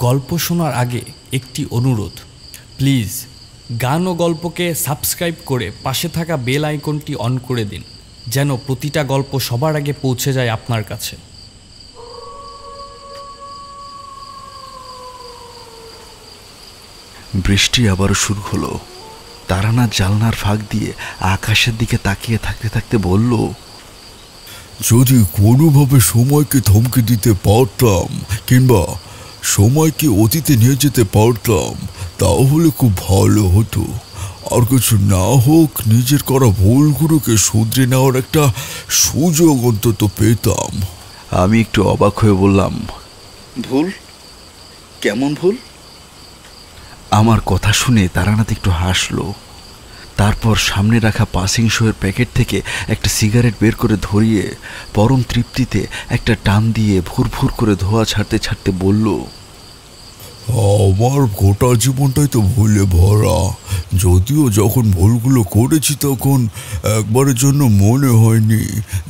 গল্প শোনার আগে একটি অনুরোধ, প্লিজ গান ও গল্পকে সাবস্ক্রাইব করে পাশে থাকা বেল আইকনটি অন করে দিন, যেন প্রতিটা গল্প সবার আগে পৌঁছে যায় আপনার কাছে। বৃষ্টি আবারও শুরু হলো। তারানাথ জানলার ফাঁক দিয়ে আকাশের দিকে তাকিয়ে থাকতে থাকতে বলল, যদি কোনোভাবে সময়কে থমকে দিতে পারতাম কিংবা সময়কে অতীতে নিয়ে যেতে পারতাম তাহলে খুব ভালো হতো। আর কিছু না হোক, নিজের করা ভুলগুলোকে শুধরে নেওয়ার একটা সুযোগ অন্তত পেতাম। আমি একটু অবাক হয়ে বললাম, ভুল? কেমন ভুল? আমার কথা শুনে তারানাথ একটু হাসলো। তারপর সামনে রাখা পাসিং শোয়ের প্যাকেট থেকে একটা সিগারেট বের করে ধরিয়ে পরম তৃপ্তিতে একটা টান দিয়ে ভুরভুর করে ধোঁয়া ছাড়তে ছাড়তে বলল, আমার গোটা জীবনটাই তো ভুলে ভরা। যদিও যখন ভুলগুলো করেছি তখন একবারের জন্য মনে হয়নি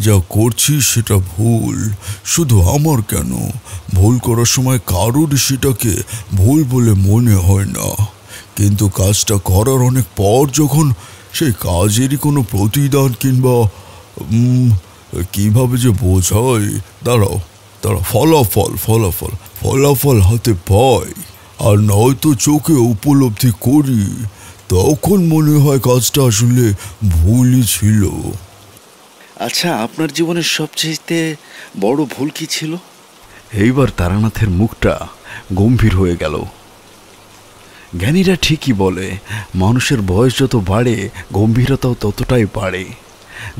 যা করছি সেটা ভুল। শুধু আমার কেন, ভুল করার সময় কারোরই সেটাকে ভুল বলে মনে হয় না, কিন্তু কাজটা করার অনেক পর যখন সেই কাজেরই কোনো প্রতিদান কিংবা কিভাবে যে বোঝায়, দাঁড়াও ফলাফল হাতে পাই আর নয়তো চোখে উপলব্ধি করি, তখন মনে হয় কাজটা আসলে ভুলই ছিল। আচ্ছা, আপনার জীবনের সবচেয়ে বড় ভুল কি ছিল? এইবার তারানাথের মুখটা গম্ভীর হয়ে গেল। জ্ঞানীরা ঠিকই বলে, মানুষের বয়স যত বাড়ে গম্ভীরতাও ততটাই বাড়ে।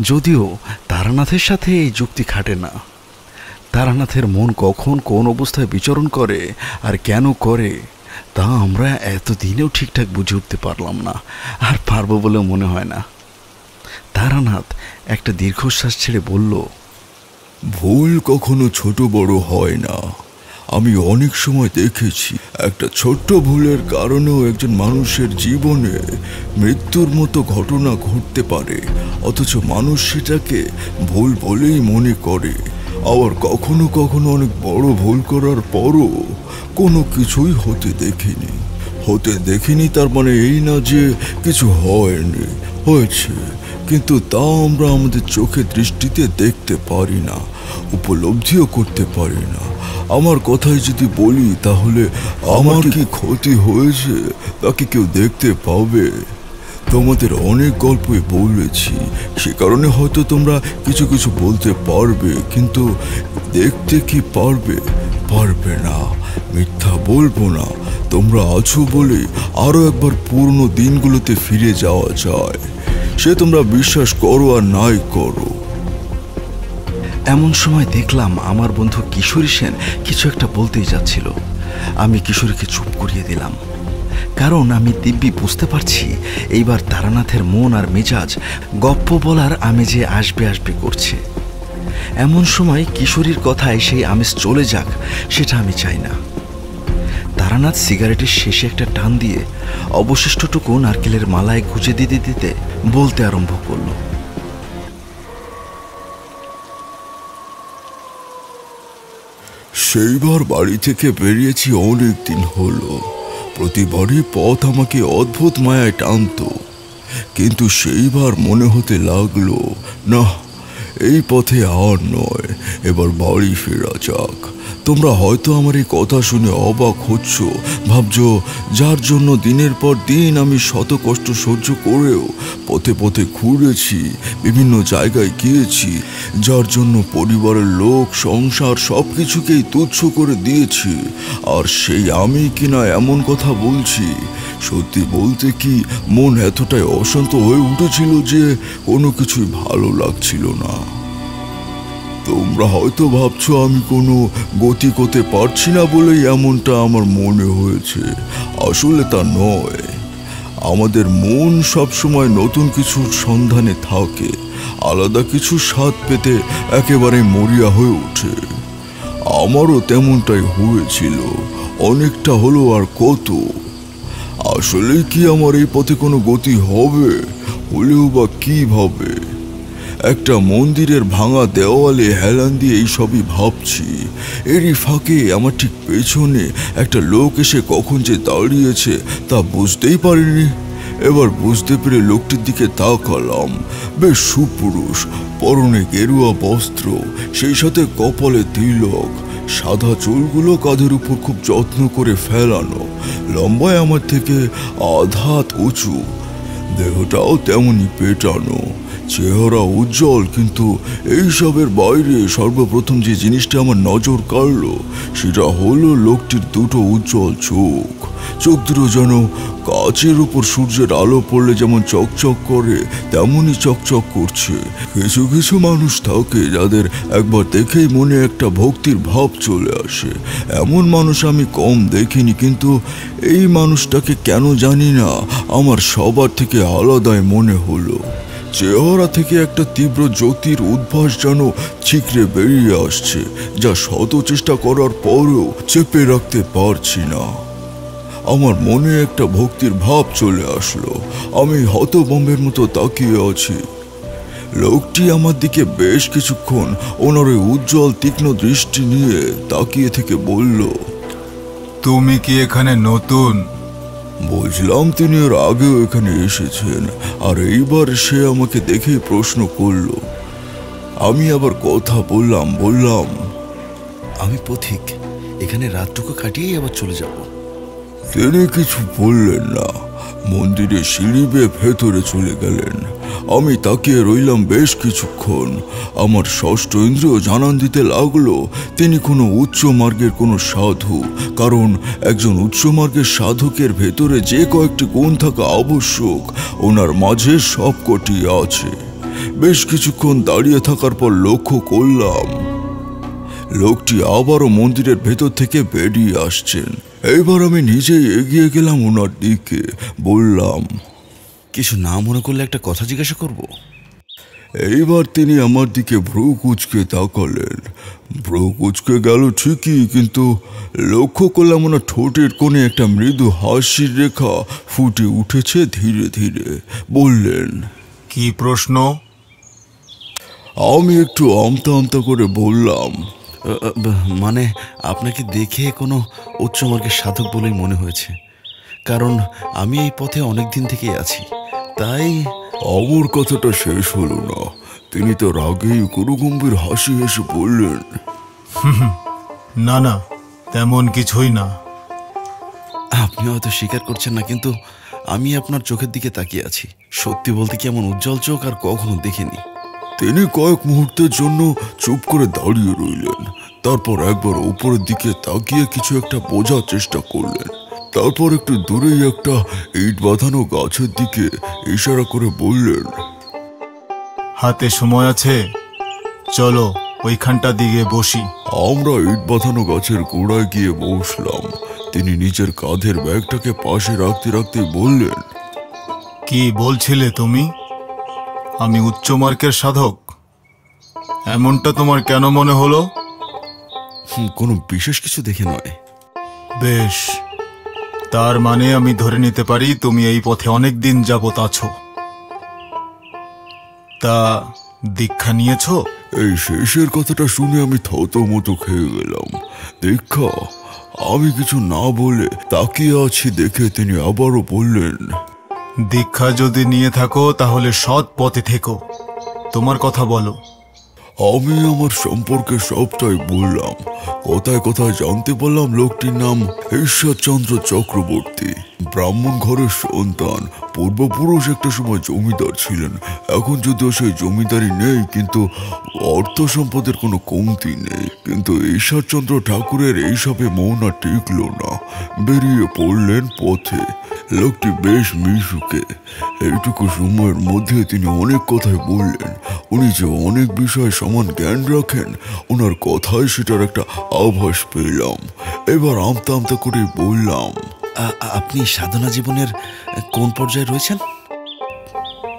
যদিও তারানাথের সাথে এই যুক্তি খাটে না। তারানাথের মন কখন কোন অবস্থায় বিচরণ করে আর কেন করে তা আমরা এতদিনেও ঠিকঠাক বুঝে উঠতে পারলাম না, আর পারবো বলে মনে হয় না। তারানাথ একটা দীর্ঘশ্বাস ছেড়ে বলল, ভুল কখনো ছোট বড় হয় না। আমি অনেক সময় দেখেছি একটা ছোট্ট ভুলের কারণেও একজন মানুষের জীবনে মৃত্যুর মতো ঘটনা ঘটতে পারে, অথচ মানুষ সেটাকে ভুল বলেই মনে করে। আবার কখনো কখনো অনেক বড় ভুল করার পরও কোনো কিছুই হতে দেখিনি। তার মানে এই না যে কিছু হয়নি, হয়েছে, কিন্তু তা আমরা আমাদের চোখের দৃষ্টিতে দেখতে পারি না, উপলব্ধিও করতে পারি না। আমার কথাই যদি বলি তাহলে আমার কি ক্ষতি হয়েছে তাকে কেউ দেখতে পাবে? তোমাদের অনেক গল্পই বলেছি, সে কারণে হয়তো তোমরা কিছু কিছু বলতে পারবে, কিন্তু দেখতে কি পারবে না। মিথ্যা বলবো না, তোমরা আছো বলে আরো একবার পুরনো দিনগুলোতে ফিরে যাওয়া যায়, সে তোমরা বিশ্বাস করো আর নাই করো। এমন সময় দেখলাম আমার বন্ধু কিশোরী সেন কিছু একটা বলতেই যাচ্ছিল। আমি কিশোরীকে চুপ করিয়ে দিলাম, কারণ আমি দিব্যি বুঝতে পারছি এইবার তারানাথের মন আর মেজাজ গপ্প বলার আমেজে আসবে করছে। এমন সময় কিশোরীর কথায় সেই আমেজ চলে যাক, সেটা আমি চাই না। তারানাথ সিগারেটের শেষে একটা টান দিয়ে অবশিষ্টটুকু নারকেলের মালায় গুজে দিতে বলতে আরম্ভ করল, সেইবার বাড়ি থেকে বেরিয়েছি অনেক দিন হলো। প্রতিবারই পথ আমাকে অদ্ভুত মায়ায় টানতো, কিন্তু সেইবার মনে হতে লাগলো না, এই পথে আর নয়, এবার বাড়ি ফেরা যাক। তোমরা হয়তো আমার এই কথা শুনে অবাক হচ্ছ, ভাবছো যার জন্য দিনের পর দিন আমি শত কষ্ট সহ্য করেও পথে পথে ঘুরেছি, বিভিন্ন জায়গায় গিয়েছি, যার জন্য পরিবারের লোক সংসার সব কিছুকেই তুচ্ছ করে দিয়েছি, আর সেই আমি কিনা এমন কথা বলছি। সত্যি বলতে কি, মন এতটাই অশান্ত হয়ে উঠেছিল যে কোনো কিছুই ভালো লাগছিল না। তোমরা হয়তো ভাবছো আমি কোনো গতি করতে পারছি না বলেই এমনটা আমার মনে হয়েছে, আসলে তা নয়। আমাদের মন সবসময় নতুন কিছুর সন্ধানে থাকে, আলাদা কিছু স্বাদ পেতে একেবারে মরিয়া হয়ে ওঠে। আমারও তেমনটাই হয়েছিল, অনেকটা হলো আর কত। আসলে কি আমার এই পথে কোনো গতি হবে? হলেও বা কিভাবে? একটা মন্দিরের ভাঙা দেওয়ালে হেলান দিয়ে এইসবই ভাবছি। এরই ফাঁকে আমার ঠিক পেছনে একটা লোক এসে কখন যে দাঁড়িয়েছে তা বুঝতেই পারিনি। এবার বুঝতে পেরে লোকটির দিকে তাকালাম। বেশ সুপুরুষ, পরনে গেরুয়া বস্ত্র, সেই সাথে কপালে তিলক, সাদা চুলগুলো কাঁধের উপর খুব যত্ন করে ফেলানো, লম্বায় আমার থেকে আধা হাত উঁচু, দেহটাও তেমনই পেটানো, চেহারা উজ্জ্বল। কিন্তু এইসবের বাইরে সর্বপ্রথম যে জিনিসটা আমার নজর কাড়ল সেটা হলো লোকটির দুটো উজ্জ্বল চোখ। চোখ দুটো যেন কাচের উপর সূর্যের আলো পড়লে যেমন চকচক করে তেমনই চকচক করছে। কিছু কিছু মানুষ থাকে যাদের একবার দেখেই মনে একটা ভক্তির ভাব চলে আসে। এমন মানুষ আমি কম দেখিনি, কিন্তু এই মানুষটাকে কেন জানি না আমার সবার থেকে আলাদাই মনে হলো। চেহারা থেকে একটা তীব্র জ্যোতির উদ্ভাস যেন ছিকরে বেরিয়ে আসছে, যা শত চেষ্টা করার পরেও চেপে রাখতে পারছি না। আমার মনে একটা ভক্তির ভাব চলে আসলো। আমি হতভম্বের মতো তাকিয়ে আছি। লোকটি আমার দিকে বেশ কিছুক্ষণ ওনার ওই উজ্জ্বল তীক্ষ্ণ দৃষ্টি নিয়ে তাকিয়ে থেকে বলল, তুমি কি এখানে নতুন? বুঝলাম তিনি এর আগেও এখানে এসেছেন, আর এইবার সে আমাকে দেখে প্রশ্ন করল। আমি আবার কথা বললাম, আমি পথিক, এখানে রাতটুকু কাটিয়েই আবার চলে যাব। তিনি কিছু বললেন না, মন্দিরে সিঁড়ি বেয়ে ভেতরে চলে গেলেন। আমি তাকিয়ে রইলাম বেশ কিছুক্ষণ। আমার ষষ্ঠ ইন্দ্রিয় জানান দিতে লাগলো তিনি কোনো উচ্চ মার্গের কোনো সাধু, কারণ একজন উচ্চ মার্গের সাধকের ভেতরে যে কয়েকটি গুণ থাকা আবশ্যক ওনার মাঝে সবকটি আছে। বেশ কিছুক্ষণ দাঁড়িয়ে থাকার পর লক্ষ্য করলাম লোকটি আবারও মন্দিরের ভেতর থেকে বেরিয়ে আসছেন। এইবার আমি নিজেই এগিয়ে গেলাম ওনার দিকে। বললাম, কিছু না মনে করলে একটা কথা জিজ্ঞাসা করব? এইবার তিনি আমার দিকে ভ্রু কুঁচকে তাকালেন। ভ্রু কুঁচকে গেল ঠিকই, কিন্তু লক্ষ্য করলাম ওনার ঠোঁটের কোণে একটা মৃদু হাসির রেখা ফুটে উঠেছে ধীরে ধীরে। বললেন, কি প্রশ্ন? আমি একটু আমতা আমতা করে বললাম, মানে আপনাকে দেখে কোনো উচ্চমার্গের সাধক বলেই মনে হয়েছে, কারণ আমি এই পথে অনেক দিন থেকেই আছি, তাই। আমার কথাটা শেষ হলো না। তিনি তার আগেই গুরুগম্ভীর হাসি হেসে বললেন, না না, তেমন কিছুই না। আপনি হয়তো স্বীকার করছেন না, কিন্তু আমি আপনার চোখের দিকে তাকিয়ে আছি। সত্যি বলতে কি এমন উজ্জ্বল চোখ আর কখনো দেখিনি। তিনি কয়েক মুহূর্তের জন্য চুপ করে দাঁড়িয়ে রইলেন। তারপর একবার উপরের দিকে তাকিয়ে কিছু একটা বোঝার চেষ্টা করলেন। তারপর একটু দূরেই একটা ইট বাঁধানো গাছের দিকে ইশারা করে বললেন, হাতে সময় আছে? চলো ওইখানটা দিকে বসি। আমরা ইট বাঁধানো গাছের গোড়ায় গিয়ে বসলাম। তিনি নিজের কাঁধের ব্যাগটাকে পাশে রাখতে রাখতে বললেন, কি বলছিলে তুমি? আমি উচ্চমার্গের সাধক, এমনটা তোমার কেন মনে হলো? কোনো বিশেষ কিছু দেখে নয়। বেশ, তার মানে আমি ধরে নিতে পারি তুমি এই পথে অনেক দিন যাবত আছো। তা দীক্ষা নিয়েছো? এই শেষের কথাটা শুনে আমি থতমত খেয়ে গেলাম। দীক্ষা? আমি কিছু না বলে তাকিয়ে আছি দেখে তিনি আবারও বললেন, দীক্ষা যদি নিয়ে থাকো তাহলে সৎ পথে থেকো। তোমার কথা বলো। আমি আমার সম্পর্কে সবটাই বললাম। কথায় কথায় জানতে পারলাম লোকটির নাম ঈশ্বরচন্দ্র চক্রবর্তী, ব্রাহ্মণ ঘরের সন্তান। পূর্বপুরুষ একটা সময় জমিদার ছিলেন। এখন যদিও সেই জমিদারি নেই, কিন্তু অর্থ সম্পদের কোনো কমতি নেই। কিন্তু ঈশ্বরচন্দ্র ঠাকুরের এইসবে মন আর টিকল না, বেরিয়ে পড়লেন পথে। লোকটি বেশ মিশুকে। এইটুকু সময়ের মধ্যে তিনি অনেক কথাই বললেন। উনি যে অনেক বিষয়ে সমান জ্ঞান রাখেন, ওনার কথায় সেটার একটা আভাস পেলাম। এবার আমতা আমতা করে বললাম, আপনি সাধনা জীবনের কোন পর্যায়ে রয়েছেন?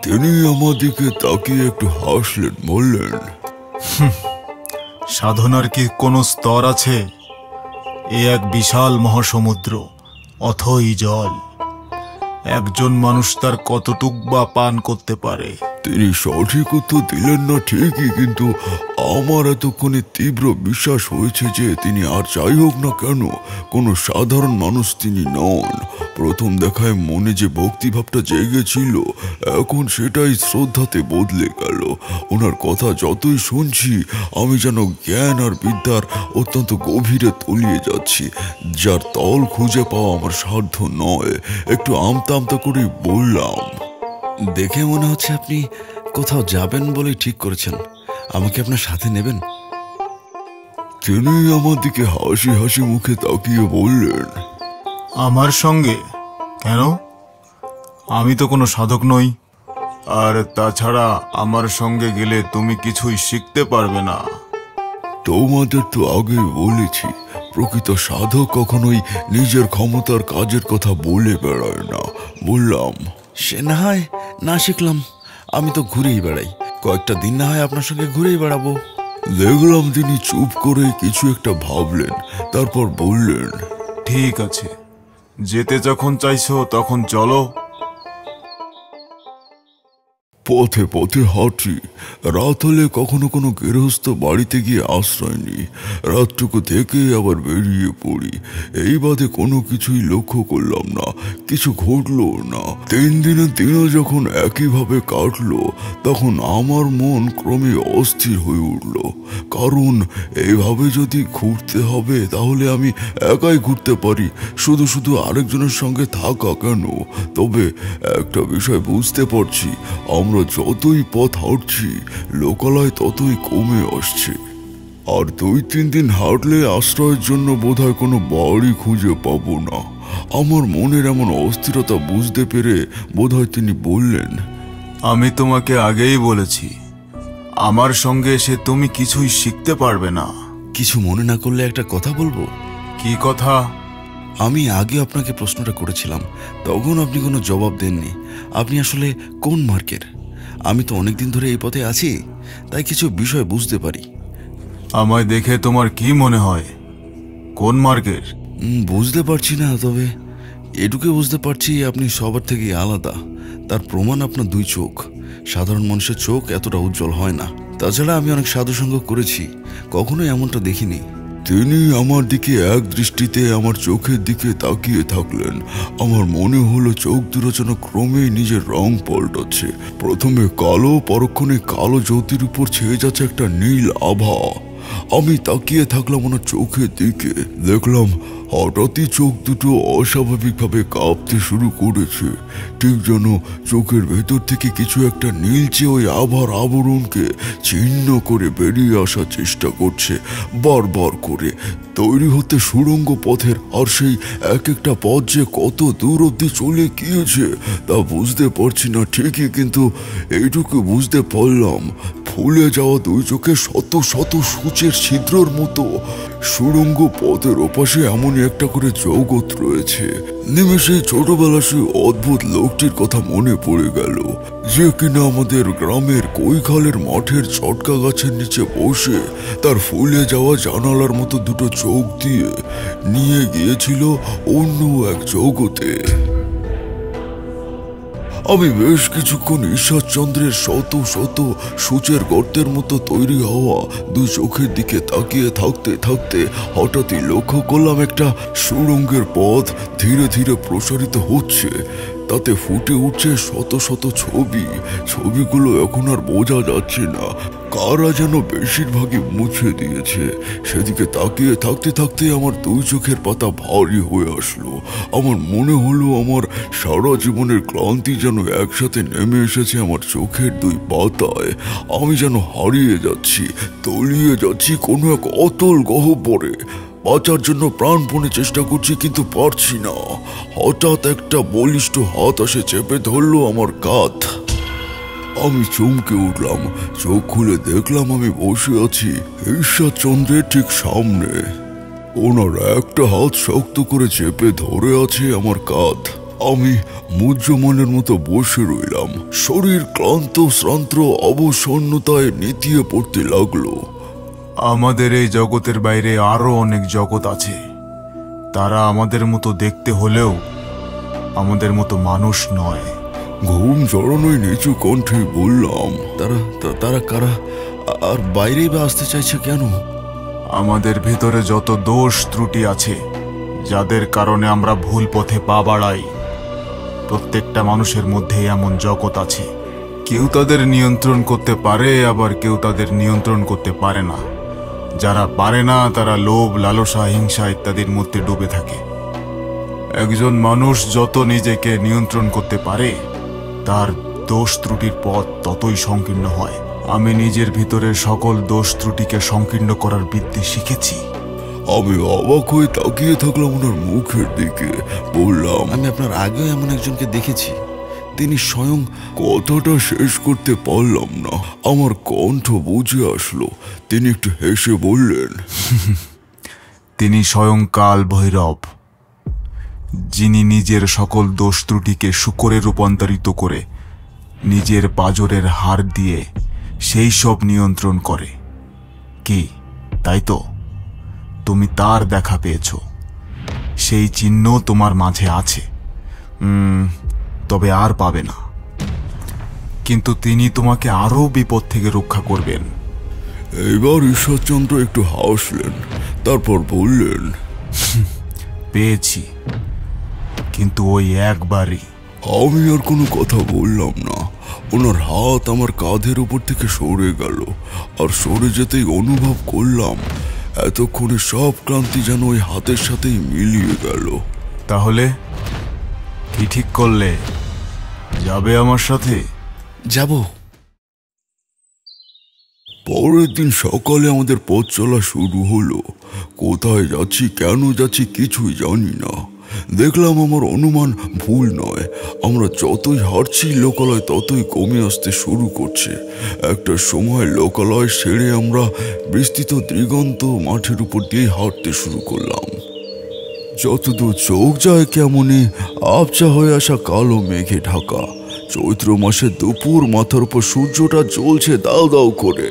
তিনি আমার দিকে তাকিয়ে একটু হাসলেন, বললেন, সাধনার কি কোনো স্তর আছে? এ এক বিশাল মহাসমুদ্র, অথই জল। একজন মানুষ তার কতটুক বা পান করতে পারে তিনি সঠিক উত্তর দিলেন না ঠিকই, কিন্তু আমার এতক্ষণে তীব্র বিশ্বাস হয়েছে যে তিনি আর যাই হোক না কেন কোনো সাধারণ মানুষ তিনি নন। প্রথম দেখায় মনে যে ভক্তিভাবটা জেগেছিল এখন সেটাই শ্রদ্ধাতে বদলে গেল। ওনার কথা যতই শুনছি আমি যেন জ্ঞান আর বিদ্যার অত্যন্ত গভীরে তলিয়ে যাচ্ছি, যার তল খুঁজে পাওয়া আমার সাধ্য নয়। একটু আমতা আমতা করেই বললাম, দেখে মনে হচ্ছে আপনি কোথাও যাবেন বলেই ঠিক করেছেন। আমাকে আপনার সাথে নেবেন? তিনি আমার দিকে হাসি হাসি মুখে তাকিয়ে বললেন, আমার সঙ্গে? কেন? আমি তো কোনো সাধক নই, আর তাছাড়া আমার সঙ্গে গেলে তুমি কিছুই শিখতে পারবে না। তোমাদের তো আগে বলেছি প্রকৃত সাধক কখনোই নিজের ক্ষমতার কাজের কথা বলে বেড়ায় না। বললাম, সে না হয় না শিখলাম, আমি তো ঘুরেই বেড়াই। কয়েকটা দিন না হয় আপনার সঙ্গে ঘুরেই বেড়াবো। দেখলাম তিনি চুপ করে কিছু একটা ভাবলেন, তারপর বললেন, ঠিক আছে, যেতে যখন চাইছো তখন চলো। পথে পথে হাঁটি। রাত হলে কখনো কোনো গৃহস্থ বাড়িতে গিয়ে আশ্রয় নিই। রাতটুকু থেকে আবার বেরিয়ে পড়ি। এই বাদে কোনো কিছুই লক্ষ্য করলাম না, কিছু ঘটলো না। 3 দিনের দিনও যখন একইভাবে কাটলো তখন আমার মন ক্রমে অস্থির হয়ে উঠল। কারণ এইভাবে যদি ঘুরতে হবে তাহলে আমি একাই ঘুরতে পারি, শুধু শুধু আরেকজনের সঙ্গে থাকা কেন? তবে একটা বিষয় বুঝতে পারছি, আমরা যতই পথ হাঁটছি লোকালয় ততই কমে আসছে। আর 2-3 দিন হাঁটলে আশ্রয়ের জন্য বোধহয় কোনো বাড়ি খুঁজে পাবো না। আমার মনের এমন অস্থিরতা বুঝতে পেরে বোধহয় তিনি বললেন, আমি তোমাকে আগেই বলেছি, আমার সঙ্গে এসে তুমি কিছুই শিখতে পারবে না। কিছু মনে না করলে একটা কথা বলবো? কি কথা? আমি আগে আপনাকে প্রশ্নটা করেছিলাম, তখন আপনি কোনো জবাব দেননি। আপনি আসলে কোন মার্কের? আমি তো অনেকদিন ধরে এই পথে আছি, তাই কিছু বিষয় বুঝতে পারি। আমায় দেখে তোমার কি মনে হয়? কোন মার্গের? বুঝতে পারছি না, তবে এটুকু বুঝতে পারছি আপনি সবার থেকে আলাদা। তার প্রমাণ আপনার 2 চোখ। সাধারণ মানুষের চোখ এতটা উজ্জ্বল হয় না। তাছাড়া আমি অনেক সাধুসঙ্গ করেছি, কখনোই এমনটা দেখিনি। তিনি আমার দিকে এক দৃষ্টিতে আমার চোখের দিকে তাকিয়ে থাকলেন। আমার মনে হলো চোখ দুটো যেন ক্রমেই নিজের রং পাল্টাচ্ছে। প্রথমে কালো, পরক্ষণে কালো জ্যোতির উপর ছেয়ে যাচ্ছে একটা নীল আভা। আমি তাকিয়ে থাকলাম ওনার চোখের দিকে। দেখলাম হঠাৎই চোখ দুটো অস্বাভাবিকভাবে কাঁপতে শুরু করেছে, ঠিক যেন চোখের ভেতর থেকে কিছু একটা নীলচে ওই আভার আবরণকে ছিন্ন করে বেরিয়ে আসার চেষ্টা করছে বারবার করে। তৈরি হতে সুড়ঙ্গ পথের আর সেই এক একটা পথ যে কত দূর অব্দি চলে গিয়েছে তা বুঝতে পারছি না ঠিকই, কিন্তু এইটুকু বুঝতে পারলাম ফুলে যাওয়া 2 চোখে শত শত সূচের ছিদ্রর মতো সুড়ঙ্গ পথের ওপাশে এমনই একটা করে জগৎ রয়েছে। নিমেষে ছোটবেলা সেই অদ্ভুত লোকটির কথা মনে পড়ে গেল, যে কিনা আমাদের গ্রামের কৈখালের মাঠের চটকা গাছের নিচে বসে তার ফুলে যাওয়া জানালার মতো 2 চোখ দিয়ে নিয়ে গিয়েছিল অন্য এক জগতে। আমি বেশ কিছুক্ষণ ঈশ্বরচন্দ্রের শত শত সূচের গর্তের মতো তৈরি হওয়া 2 চোখের দিকে তাকিয়ে থাকতে থাকতে হঠাৎই লক্ষ্য করলাম একটা সুড়ঙ্গের পথ ধীরে ধীরে প্রসারিত হচ্ছে। তাতে ফুটে উঠছে শত শত ছবি। ছবিগুলো এখন আর বোঝা যাচ্ছে না, কারা যেন বেশিরভাগই মুছে দিয়েছে। সেদিকে তাকিয়ে থাকতে থাকতে আমার 2 চোখের পাতা ভারী হয়ে আসলো। আমার মনে হলো আমার সারা জীবনের ক্লান্তি যেন একসাথে নেমে এসেছে আমার চোখের 2 পাতায়। আমি যেন হারিয়ে যাচ্ছি, তলিয়ে যাচ্ছি কোনো এক অতল গহ্বরে। বাঁচার জন্য প্রাণপণে চেষ্টা করছি, কিন্তু পারছি না। হঠাৎ একটা বলিষ্ঠ হাত এসে চেপে ধরলো আমার কাঁধ। আমি চমকে উঠলাম। চোখ খুলে দেখলাম আমি বসে আছি ঈশ্বরচন্দ্রের ঠিক সামনে। ওনার একটা হাত শক্ত করে চেপে ধরে আছে আমার কাঁধ। আমি মুহ্যমানের মতো বসে রইলাম। শরীর ক্লান্ত শ্রান্ত অবসন্নতায় নেতিয়ে পড়তে লাগলো। আমাদের এই জগতের বাইরে আরো অনেক জগৎ আছে। তারা আমাদের মতো দেখতে হলেও আমাদের মতো মানুষ নয়। ঘুম জড়ানোই নিচু কণ্ঠে বললাম, তারা কারা, আর বাইরেই বা আসতে চাইছে কেন? আমাদের ভিতরে যত দোষ ত্রুটি আছে, যাদের কারণে আমরা ভুল পথে পা বাড়াই, প্রত্যেকটা মানুষের মধ্যে এমন জগৎ আছে। কেউ তাদের নিয়ন্ত্রণ করতে পারে, আবার কেউ তাদের নিয়ন্ত্রণ করতে পারে না। যারা পারে না তারা লোভ, লালসা, হিংসা ইত্যাদির মধ্যে ডুবে থাকে। একজন মানুষ যত নিজেকে নিয়ন্ত্রণ করতে পারে, তার দোষ ত্রুটির পথ ততই সংকীর্ণ হয়। আমি নিজের ভিতরের সকল দোষ ত্রুটিকে সংকীর্ণ করার বিদ্যে শিখেছি। আমি অবাক হয়ে তাকিয়ে থাকলাম ওনার মুখের দিকে। বললাম, আমি আপনার আগেও এমন একজনকে দেখেছি, তিনি স্বয়ং। কথাটা শেষ করতে পারলাম না, আমার কণ্ঠ বুঝে আসলো। তিনি একটু হেসে বললেন, তিনি স্বয়ং কাল ভৈরব, যিনি নিজের সকল দোষ ত্রুটিকে শূকরে রূপান্তরিত করে নিজের পাঁজরের হাড় দিয়ে সেই সব নিয়ন্ত্রণ করে। কি তাই তো? তুমি তার দেখা পেয়েছ, সেই চিহ্ন তোমার মাঝে আছে, তবে আর পাবে না। কিন্তু তিনি তোমাকে আরো বিপদ থেকে রক্ষা করবেন। এইবার ঈশ্বরচন্দ্র একটু হাসলেন, তারপর বললেন, পেয়েছি, কিন্তু ওই একবারই। আমি আর কোনো কথা বললাম না। ওনার হাত আমার কাঁধের উপর থেকে সরে গেল, আর সরে যেতেই অনুভব করলাম এতক্ষণে সব ক্লান্তি যেন ওই হাতের সাথেই মিলিয়ে গেল। তাহলে কি ঠিক করলে? যাবে আমার সাথে? যাব। পরের দিন সকালে আমাদের পথ চলা শুরু হলো। কোথায় যাচ্ছি, কেন যাচ্ছি কিছুই জানি না। দেখলাম আমার অনুমান ভুল নয়। আমরা যতই হাঁটছি, লোকালয় ততই কমে আসতে শুরু করছে। একটা সময় লোকালয় সেরে আমরা বিস্তৃত দিগন্ত মাঠের উপর দিয়ে হাঁটতে শুরু করলাম। যতদূর চোখ যায় কেমনই আবছা হয়ে আসা কালো মেঘে ঢাকা। চৈত্র মাসের দুপুর, মাথার উপর সূর্যটা জ্বলছে দাও দাও করে।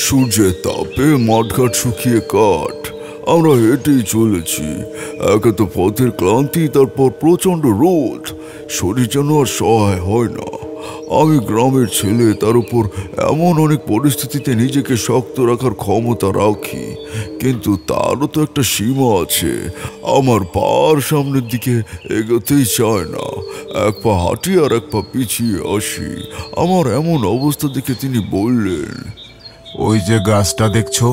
সূর্যের তাপে মাঠঘাট শুকিয়ে কাঠ। আমরা হেঁটেই চলেছি। একে তো পথের ক্লান্তি, তারপর প্রচণ্ড রোদ, শরীর যেন আর সহায় হয় না। আমি গ্রামের ছেলে, তার উপর এমন অনেক পরিস্থিতিতে নিজেকে শক্ত রাখার ক্ষমতা রাখি, কিন্তু তারও তো একটা সীমা আছে। আমার পার সামনের দিকে এগোতেই চায় না। এক পা হাঁটি আর এক পা পিছিয়ে আসি। আমার এমন অবস্থা দেখে তিনি বললেন, ওই যে গাছটা দেখছো,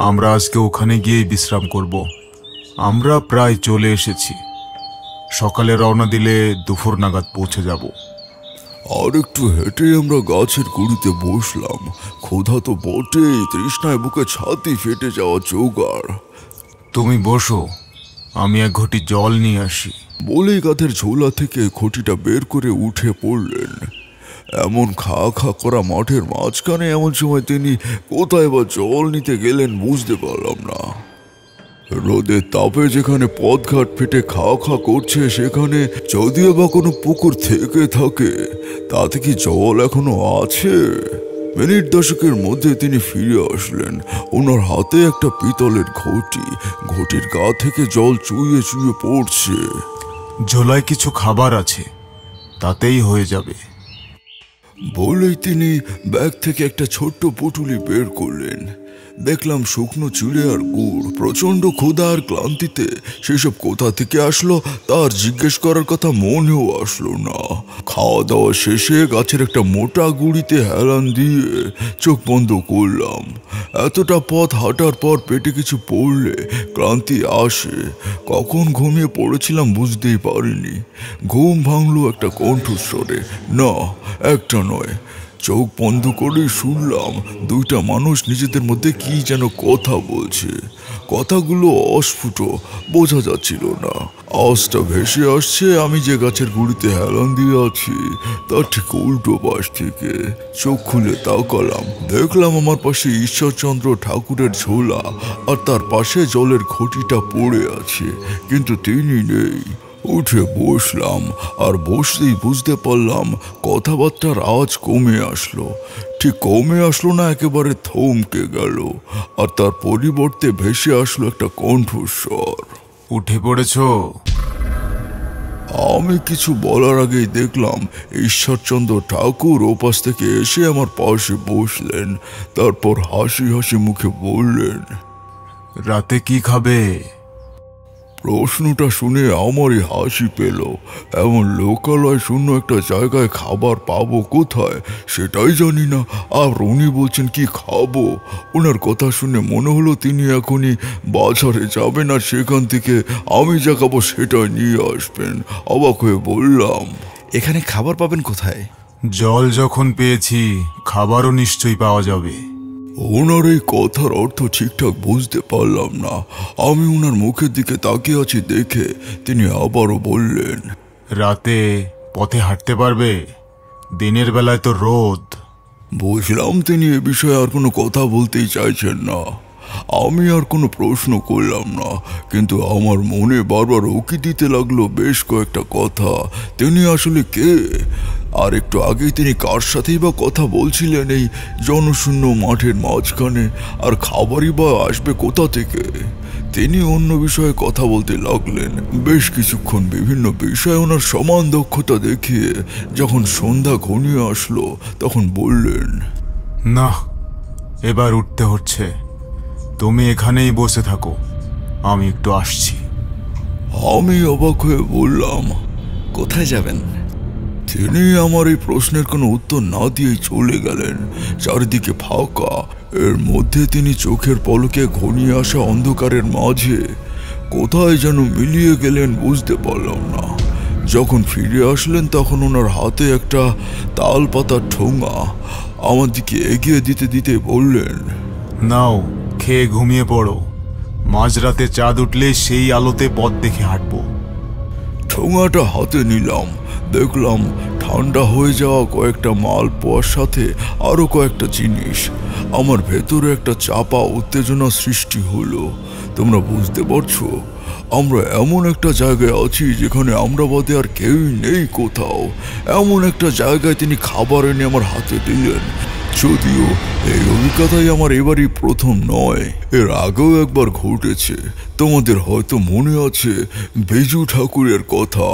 আমরা আজকে ওখানে গিয়েই বিশ্রাম করব। আমরা প্রায় চলে এসেছি। সকালে রওনা দিলে দুপুর নাগাদ পৌঁছে যাব। আর একটু হেঁটে আমরা গাছের গুঁড়িতে বসলাম। ক্ষুধা তো বটেই, তৃষ্ণায় বুকে ছাতি ফেটে যাওয়া জোগাড়। তুমি বসো, আমি এক ঘটি জল নিয়ে আসি। বলেই গাছের ঝোলা থেকে ঘটিটা বের করে উঠে পড়লেন। এমন খা খা করা মাঠের মাঝখানে এমন সময় তিনি কোথায় বা জল নিতে গেলেন বুঝতে পারলাম না। রোদের তাপে যেখানে পথঘাট ফেটে খাওয়া খা করছে, সেখানে যদিও বা কোনো পুকুর থেকে থাকে, তাতে কি জল এখনো আছে? মিনিট দশকের মধ্যে তিনি ফিরে আসলেন। ওনার হাতে একটা পিতলের ঘটি, ঘটির গা থেকে জল চুইয়ে চুইয়ে পড়ছে। ঝোলায় কিছু খাবার আছে, তাতেই হয়ে যাবে। বলেই তিনি ব্যাগ থেকে একটা ছোট্ট পুটুলি বের করলেন। দেখলাম শুকনো চিড়ে আর গুড়। প্রচন্ড ক্ষুধা আর ক্লান্তিতে সেসব কোথা থেকে আসলো তার জিজ্ঞেস করার কথা মনেও আসলো না। খাওয়া দাওয়া শেষে গাছের একটা মোটা গুঁড়িতে হেলান দিয়ে চোখ বন্ধ করলাম। এতটা পথ হাঁটার পর পেটে কিছু পড়লে ক্লান্তি আসে। কখন ঘুমিয়ে পড়েছিলাম বুঝতেই পারিনি। ঘুম ভাঙলো একটা কণ্ঠস্বরে, না একটা নয়। চোখ বন্ধ করে শুনলাম দুইটা মানুষ নিজেদের মধ্যে কি যেন কথা বলছে। কথাগুলো অস্ফুট, বোঝা যাচ্ছিল না। আওয়াজটা ভেসে আসছে আমি যে গাছের গুঁড়িতে হেলান দিয়ে আছি তার ঠিক উল্টো পাশ থেকে। চোখ খুলে তাকালাম, দেখলাম আমার পাশে ঈশ্বরচন্দ্র ঠাকুরের ঝোলা, আর তার পাশে জলের ঘটিটা পড়ে আছে, কিন্তু তিনি নেই। উঠে বসলাম, আর বসতেই বুঝতে পারলাম কথাবার্তার আওয়াজ কমে আসলো। ঠিক কমে আসলো না, একেবারে থমকে গেল, আর তার পরিবর্তে ভেসে আসলো একটা কণ্ঠস্বর। উঠে পড়েছ? আমি কিছু বলার আগেই দেখলাম ঈশ্বরচন্দ্র ঠাকুর ওপাশ থেকে এসে আমার পাশে বসলেন। তারপর হাসি হাসি মুখে বললেন, রাতে কি খাবে? প্রশ্নটা শুনে আমারই হাসি পেল। এমন লোকালয় শূন্য একটা জায়গায় খাবার পাবো কোথায় সেটাই জানি না, আর উনি বলছেন কি খাবো। ওনার কথা শুনে মনে হলো তিনি এখনই বাজারে যাবেন আর সেখান থেকে আমি যা খাবো সেটাই নিয়ে আসবেন। অবাক হয়ে বললাম, এখানে খাবার পাবেন কোথায়? জল যখন পেয়েছি, খাবারও নিশ্চয়ই পাওয়া যাবে। ওনার এই কথার অর্থ ঠিকঠাক বুঝতে পারলাম না। আমি ওনার মুখের দিকে তাকিয়ে আছি দেখে তিনি আবারও বললেন, রাতে পথে হাঁটতে পারবে? দিনের বেলায় তো রোদ। বুঝলাম তিনি এ বিষয়ে আর কোনো কথা বলতেই চাইছেন না। আমি আর কোনো প্রশ্ন করলাম না, কিন্তু আমার মনে বারবার উকি দিতে লাগলো বেশ কয়েকটা কথা। তিনি আসলে কে, আর একটু আগে তিনি কার সাথেই বা কথা বলছিলেন এই জনশূন্য মাঠের মাঝখানে, আর খাবারই বা আসবে কোথা থেকে? তিনি অন্য বিষয়ে কথা বলতে লাগলেন বেশ কিছুক্ষণ, বিভিন্ন বিষয়ে ওনার সমান দক্ষতা দেখিয়ে। যখন সন্ধ্যা ঘনিয়ে আসলো তখন বললেন, না, এবার উঠতে হচ্ছে। তুমি এখানেই বসে থাকো, আমি একটু আসছি। আমি অবাক হয়ে বললাম, কোথায় যাবেন? তিনি আমার এই প্রশ্নের কোনো উত্তর না দিয়েই চলে গেলেন। চারিদিকে ফাঁকা, এর মধ্যে তিনি চোখের পলকে ঘনিয়ে আসা অন্ধকারের মাঝে কোথায় যেন মিলিয়ে গেলেন বুঝতে পারলাম না। যখন ফিরে আসলেন তখন ওনার হাতে একটা তাল পাতার ঠোঙা আমার দিকে এগিয়ে দিতে দিতে বললেন, নাও, খেয়ে ঘুমিয়ে পড়ো। মাঝরাতে চাঁদ উঠলে সেই আলোতে পথ দেখে হাঁটবো। ঠোঙাটা হাতে নিলাম, দেখলাম ঠান্ডা হয়ে যাওয়া কয়েকটা মালপোয়ার সাথে আরো কয়েকটা জিনিস। আমার ভেতরে একটা চাপা উত্তেজনা সৃষ্টি হলো। তোমরা বুঝতে পারছো, আমরা এমন একটা জায়গায় আছি যেখানে আমরা বাদে আর কেউই নেই কোথাও। এমন একটা জায়গায় তিনি খাবার এনে আমার হাতে দিলেন। যদিও এই অভিজ্ঞতাই আমার এবারই প্রথম নয়, এর আগেও একবার ঘটেছে। তোমাদের হয়তো মনে আছে বেজু ঠাকুরের কথা,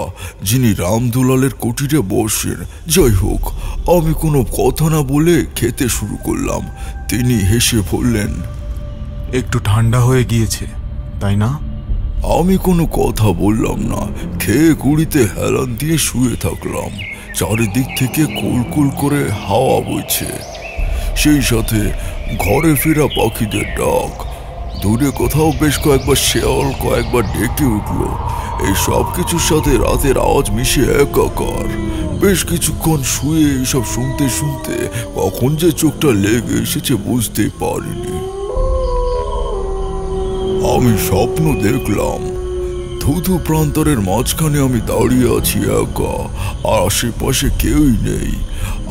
যিনি রামদুলালের কুটিরে বসেন। যাই হোক, আমি কোনো কথা না বলে খেতে শুরু করলাম। তিনি হেসে বললেন, একটু ঠান্ডা হয়ে গিয়েছে, তাই না? আমি কোনো কথা বললাম না, খেয়ে কুড়িতে হেলান দিয়ে শুয়ে থাকলাম। চারিদিক থেকে কুলকুল করে হাওয়া বইছে, সেই সাথে ঘরে ফেরা পাখিদের ডাক। দূরে কোথাও বেশ কয়েকবার শেয়াল কয়েকবার ডেকে উঠল। এই সব কিছুর সাথে রাতের আওয়াজ মিশে একাকার। বেশ কিছুক্ষণ শুয়ে এইসব শুনতে শুনতে কখন যে চোখটা লেগে এসেছে বুঝতেই পারিনি। আমি স্বপ্ন দেখলাম, ধুধু প্রান্তরের মাঝখানে আমি দাঁড়িয়ে আছি একা, আর আশেপাশে কেউই নেই।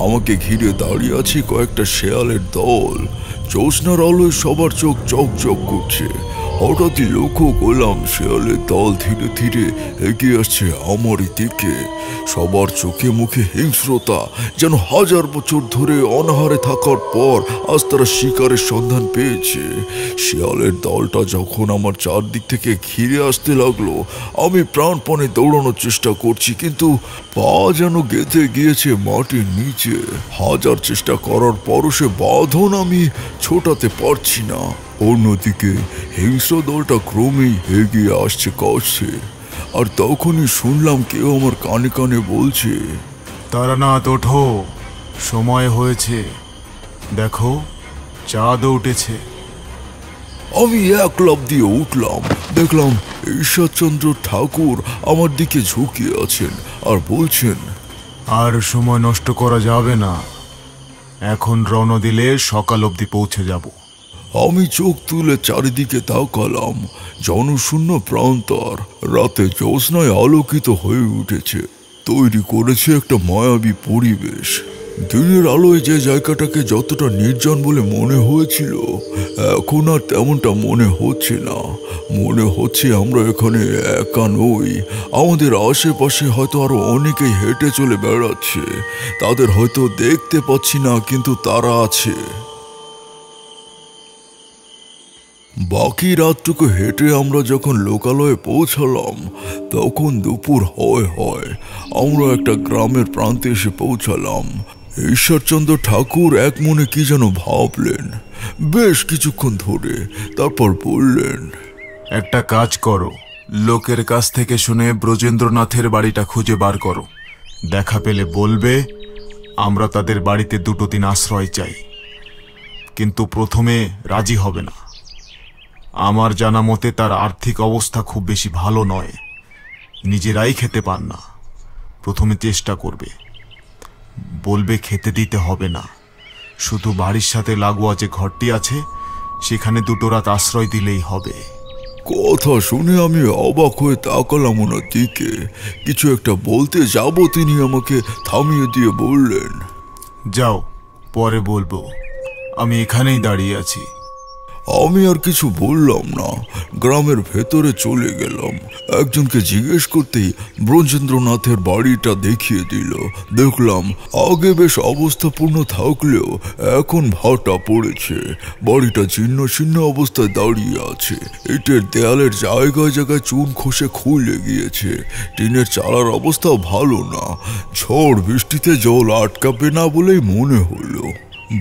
আমাকে ঘিরে দাঁড়িয়ে আছে কয়েকটা শেয়ালের দল। জ্যোৎস্নার আলোয় সবার চোখ চকচক করছে। হঠাৎই লক্ষ্য করলাম শেয়ালের দল ধীরে ধীরে এগিয়ে আসছে আমারই দিকে। সবার চোখে মুখে হিংস্রতা, যেন হাজার বছর ধরে অনাহারে থাকার পর আজ তারা শিকারের সন্ধান পেয়েছে। শেয়ালের দলটা যখন আমার চারদিক থেকে ঘিরে আসতে লাগলো, আমি প্রাণপণে দৌড়ানোর চেষ্টা করছি, কিন্তু পা যেন গেঁথে গিয়েছে মাটির নিচে। হাজার চেষ্টা করার পরও সে বাঁধন আমি ছোটাতে পারছি না। অন্যদিকে হিংস্র দলটা ক্রমেই এগিয়ে আসছে কাছে, আর তখনই শুনলাম কেউ আমার কানে কানে বলছে, তারানাথ, ওঠো, সময় হয়েছে। দেখো, চাঁদও উঠেছে। আমি এক লাফ দিয়ে উঠলাম, দেখলাম ঈশ্বরচন্দ্র ঠাকুর আমার দিকে ঝুঁকিয়ে আছেন আর বলছেন, আর সময় নষ্ট করা যাবে না, এখন রওনা দিলে সকাল অবধি পৌঁছে যাব। আমি চোখ তুলে চারিদিকে তাকালাম। জনশূন্য প্রান্তর রাতে জ্যোৎস্নায় আলোকিত হয়ে উঠেছে, তৈরি করেছে একটা মায়াবী পরিবেশ। দিনের আলোয় যে জায়গাটাকে যতটা নির্জন বলে মনে হয়েছিল, এখন আর তেমনটা মনে হচ্ছে না। মনে হচ্ছে আমরা এখানে একা নই। আমাদের আশেপাশে হয়তো আরো অনেকেই হেঁটে চলে বেড়াচ্ছে। তাদের হয়তো দেখতে পাচ্ছি না, কিন্তু তারা আছে। বাকি রাতটুকু হেঁটে আমরা যখন লোকালয়ে পৌঁছালাম তখন দুপুর হয় আমরা একটা গ্রামের প্রান্তে এসে পৌঁছালাম। ঈশ্বরচন্দ্র ঠাকুর এক মনে কি যেন ভাবলেন বেশ কিছুক্ষণ ধরে, তারপর বললেন, একটা কাজ করো, লোকের কাছ থেকে শুনে ব্রজেন্দ্রনাথের বাড়িটা খুঁজে বার করো। দেখা পেলে বলবে আমরা তাদের বাড়িতে 2 দিন আশ্রয় চাই, কিন্তু প্রথমে রাজি হবে না। আমার জানা মতে তার আর্থিক অবস্থা খুব বেশি ভালো নয়, নিজেরাই খেতে পান না। প্রথমে চেষ্টা করবে, বলবে খেতে দিতে হবে না, শুধু বাড়ির সাথে লাগোয়া যে ঘরটি আছে সেখানে 2 রাত আশ্রয় দিলেই হবে। কথা শুনে আমি অবাক হয়ে তাকালাম ওনার দিকে। কিছু একটা বলতে যাব তিনি আমাকে থামিয়ে দিয়ে বললেন, যাও, পরে বলবো, আমি এখানেই দাঁড়িয়ে আছি। আমি আর কিছু বললাম না, গ্রামের ভেতরে চলে গেলাম। একজনকে জিজ্ঞেস করতেই ব্রজেন্দ্রনাথের বাড়িটা দেখিয়ে দিল। দেখলাম আগে বেশ অবস্থাপূর্ণ থাকলেও এখন ভাটা পড়েছে। বাড়িটা ছিন্ন ছিন্ন অবস্থায় দাঁড়িয়ে আছে। ইটের দেয়ালের জায়গায় জায়গায় চুন খসে খুলে গিয়েছে। টিনের চালার অবস্থাও ভালো না। ঝড় বৃষ্টিতে জল আটকাবে না বলেই মনে হলো।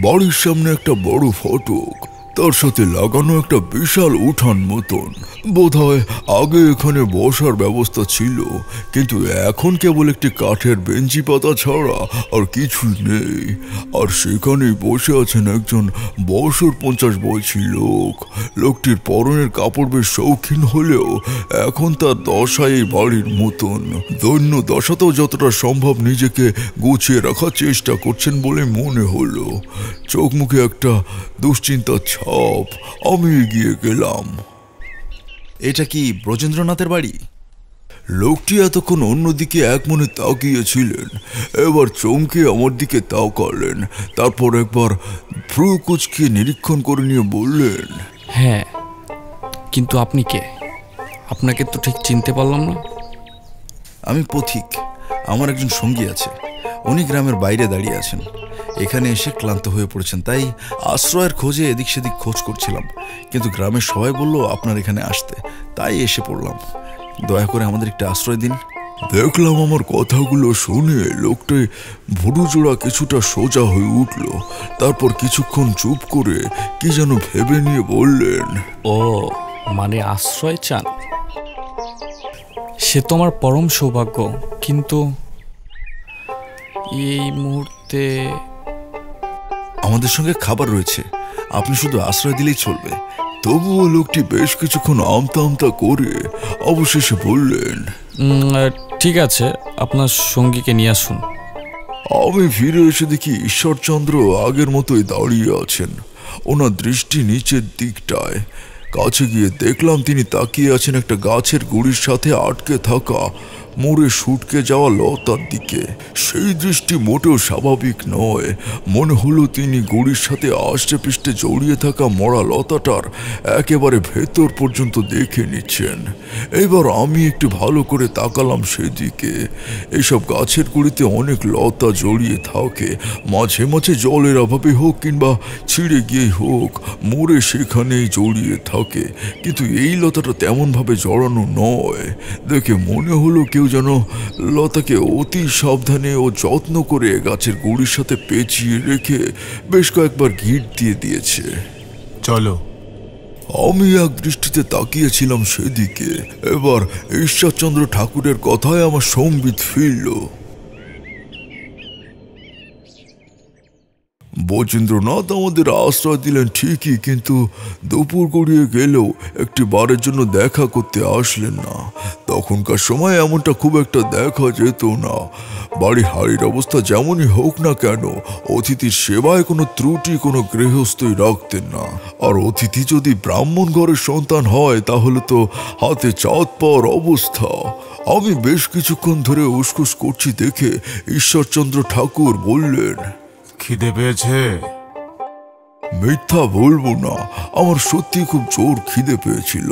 বাড়ির সামনে একটা বড় ফটক, তার সাথে লাগানো একটা বিশাল উঠান মতন। বোধহয় আগে এখানে বসার ব্যবস্থা ছিল, কিন্তু এখন কেবল একটি কাঠের বেঞ্চি পাতা ছাড়া আর কিছুই নেই। আর সেখানেই বসে আছেন একজন বছর 50 বয়সী লোক। লোকটির পরনের কাপড় বেশ শৌখিন হলেও এখন তার দশায় এই বাড়ির মতন। দৈন্য দশাতেও যতটা সম্ভব নিজেকে গুছিয়ে রাখার চেষ্টা করছেন বলে মনে হলো। চোখ মুখে একটা দুশ্চিন্তার ছাপ। আমি এগিয়ে গেলাম। এটা কি ব্রজেন্দ্রনাথের বাড়ি? লোকটি এতক্ষণ অন্যদিকে এক মনে তাকিয়েছিলেন, এবার চমকে আমার দিকে তাকালেন। তারপর একবার ভ্রু কুঁচকিয়ে নিরীক্ষণ করে নিয়ে বললেন, হ্যাঁ, কিন্তু আপনি কে? আপনাকে তো ঠিক চিনতে পারলাম না। আমি পথিক, আমার একজন সঙ্গী আছে। উনি গ্রামের বাইরে দাঁড়িয়ে আছেন। এখানে এসে ক্লান্ত হয়ে পড়েছেন, তাই আশ্রয়ের খোঁজে এদিক সেদিক খোঁজ করছিলাম। কিন্তু গ্রামের সবাই বলল আপনার এখানে আসতে, তাই এসে পড়লাম। দয়া করে আমাদের একটা আশ্রয় দিন। দেখলাম আমার কথাগুলো শুনে লোকটা ভুরু জোড়া কিছুটা সোজা হয়ে উঠল। তারপর কিছুক্ষণ চুপ করে কি যেন ভেবে নিয়ে বললেন, ও মানে আশ্রয় চান? সে তো আমার পরম সৌভাগ্য, কিন্তু এই মুহূর্তে আমাদের সঙ্গে খাবার রয়েছে, আপনি শুধু আশ্রয় দিলেই চলবে। তবুও লোকটি বেশ কিছুক্ষণ আমতা আমতা করে অবশেষে বললেন, ঠিক আছে, আপনার সঙ্গীকে নিয়ে আসুন। আমি ফিরে এসে দেখি ঈশ্বরচন্দ্র আগের মতোই দাঁড়িয়ে আছেন। ওনার দৃষ্টি নিচের দিকটায়। কাছে গিয়ে দেখলাম তিনি তাকিয়ে আছেন একটা গাছের গুড়ির সাথে আটকে থাকা মরে শুটকে যাওয়া লতার দিকে। সেই দৃষ্টি মোটেও স্বাভাবিক নয়। মনে হলো তিনি গুড়ির সাথে আষ্টে পৃষ্ঠে জড়িয়ে থাকা মরা লতাটার একেবারে ভেতর পর্যন্ত দেখে নিচ্ছেন। এবার আমি একটু ভালো করে তাকালাম সেদিকে। এইসব গাছের গুড়িতে অনেক লতা জড়িয়ে থাকে। মাঝে মাঝে জলের অভাবে হোক কিংবা ছিঁড়ে গিয়ে হোক, মরে সেখানেই জড়িয়ে থাকে। কিন্তু এই লতাটা তেমনভাবে জড়ানো নয়। দেখে মনে হলো কেউ যেন লতাকে অতি সাবধানে ও যত্ন করে গাছের গুড়ির সাথে পেঁচিয়ে রেখে বেশ কয়েকবার গিঁট দিয়ে দিয়েছে। চলো। আমি এক দৃষ্টিতে তাকিয়েছিলাম সেদিকে। এবার ঈশ্বরচন্দ্র ঠাকুরের কথায় আমার সম্বিত ফিরল। ব্রজেন্দ্রনাথ আমাদের আশ্রয় দিলেন ঠিকই, কিন্তু দুপুর গড়িয়ে গেলেও একটি বারের জন্য দেখা করতে আসলেন না। তখনকার সময় এমনটা খুব একটা দেখা যেত না। বাড়ির হাড়ির অবস্থা যেমনই হোক না কেন, অতিথির সেবায় কোনো ত্রুটি কোনো গৃহস্থই রাখতেন না। আর অতিথি যদি ব্রাহ্মণ ঘরের সন্তান হয় তাহলে তো হাতে চাঁদ পাওয়ার অবস্থা। আমি বেশ কিছুক্ষণ ধরে উসখুস করছি দেখে ঈশ্বরচন্দ্র ঠাকুর বললেন, খিদে পেয়েছে? মিথ্যা বলবো না, আমার সত্যি খুব জোর খিদে পেয়েছিল,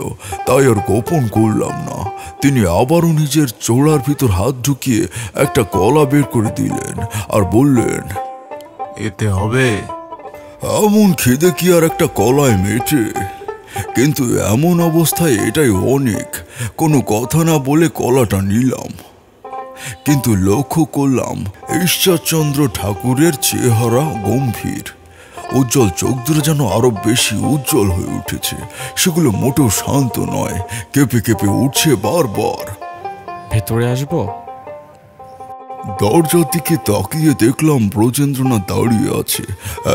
তাই আর গোপন করলাম না। তিনি আবারও নিজের চোড়ার ভিতর হাত ঢুকিয়ে একটা কলা বের করে দিলেন আর বললেন, এতে হবে? এমন খিদে কি আর একটা কলায় মেটে? কিন্তু এমন অবস্থায় এটাই অনেক। কোনো কথা না বলে কলাটা নিলাম, কিন্তু লক্ষ্য করলাম ঈশ্বরচন্দ্র ঠাকুরের চেহারা গম্ভীর। উজ্জ্বল চোখ দুটো যেন আরো বেশি উজ্জ্বল হয়ে উঠেছে। সেগুলো মোটেও শান্ত নয়, কেঁপে কেঁপে উঠছে বারবার। ভেতরে আসবো? দরজার দিকে তাকিয়ে দেখলাম ব্রজেন্দ্রনাথ দাঁড়িয়ে আছে,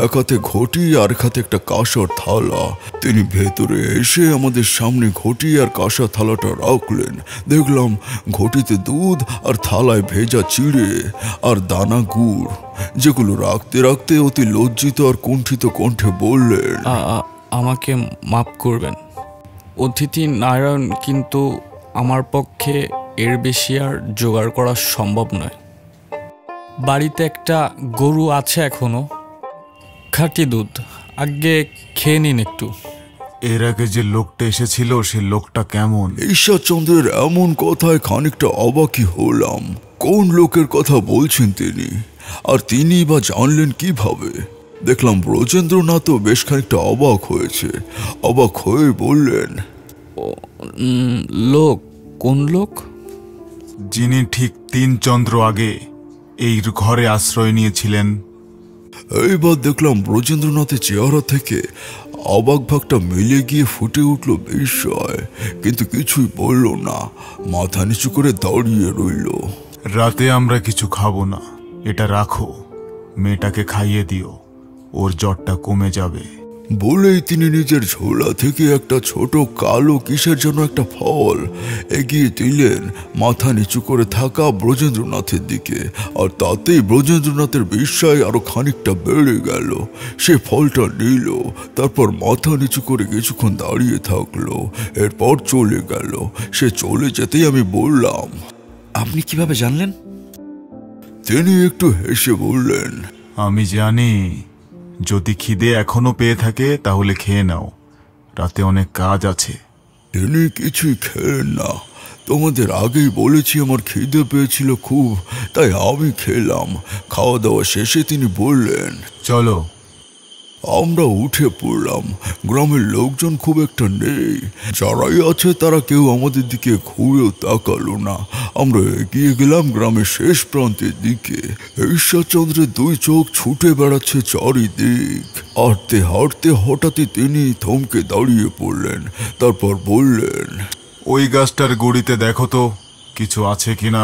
এক হাতে ঘটি আর এক হাতে একটা কাঁসার থালা। তিনি ভেতরে এসে আমাদের সামনে ঘটি আর কাঁসার থালাটা রাখলেন। দেখলাম ঘটিতে দুধ আর থালায় ভেজা চিড়ে আর দানা গুড়, যেগুলো রাখতে রাখতে অতি লজ্জিত আর কুণ্ঠিত কণ্ঠে বললেন, আমাকে মাফ করবেন অতিথি নারায়ণ, কিন্তু আমার পক্ষে এর বেশি আর জোগাড় করা সম্ভব নয়। বাড়িতে একটা গরু আছে এখনো, খাঁটি দুধ, আগে খেয়ে নিন একটু। এর আগে যে লোকটা এসেছিল সে লোকটা কেমন? ঈশ্বরচন্দ্রের এমন কথায় খানিকটা অবাকই হলাম। কোন লোকের কথা বলছেন তিনি, আর তিনি বা জানলেন কিভাবে? দেখলাম ব্রজেন্দ্রনাথও বেশ খানিকটা অবাক হয়েছে। অবাক হয়ে বললেন, লোক? কোন লোক? যিনি ঠিক 3 চন্দ্র আগে এই ঘরে আশ্রয় নিয়েছিলেন। এইবার দেখলাম ব্রজেন্দ্রনাথের চেহারা থেকে অবাক ভাগটা মিলে গিয়ে ফুটে উঠল বিস্ময়, কিন্তু কিছুই বলল না, মাথা নিচু করে দাঁড়িয়ে রইল। রাতে আমরা কিছু খাবো না, এটা রাখো, মেয়েটাকে খাইয়ে দিও, ওর জ্বরটা কমে যাবে। বলেই তিনি নিজের ঝোলা থেকে একটা ছোট কালো কিসের জন্য একটা ফল এগিয়ে দিলেন মাথা নিচু করে থাকা ব্রজেন্দ্রনাথের দিকে। আর তাতেই ব্রজেন্দ্রনাথের বিস্ময় আরো খানিকটা বেড়ে গেল। সে ফলটা নিল, তারপর মাথা নিচু করে কিছুক্ষণ দাঁড়িয়ে থাকলো, এরপর চলে গেল। সে চলে যেতেই আমি বললাম, আপনি কিভাবে জানলেন? তিনি একটু হেসে বললেন, আমি জানি, যদি খিদে এখনো পেয়ে থাকে তাহলে খেয়ে নাও, রাতে অনেক কাজ আছে। তিনি কিছুই খেলেন না। তোমাদের আগেই বলেছি আমার খিদে পেয়েছিল খুব, তাই আমি খেলাম। খাওয়া দাওয়া শেষে তিনি বললেন, চলো। আমরা উঠে পড়লাম। গ্রামের লোকজন খুব একটা নেই, যারাই আছে তারা কেউ আমাদের দিকে ঘুরেও তাকালো না। আমরা এগিয়ে গেলাম গ্রামের শেষ প্রান্তের দিকে। ঈশ্বরচন্দ্রের 2 চোখ ছুটে বেড়াচ্ছে চারিদিক। হাঁটতে হাঁটতে হঠাৎই তিনি থমকে দাঁড়িয়ে পড়লেন, তারপর বললেন, ওই গাছটার গুড়িতে দেখো তো কিছু আছে কিনা।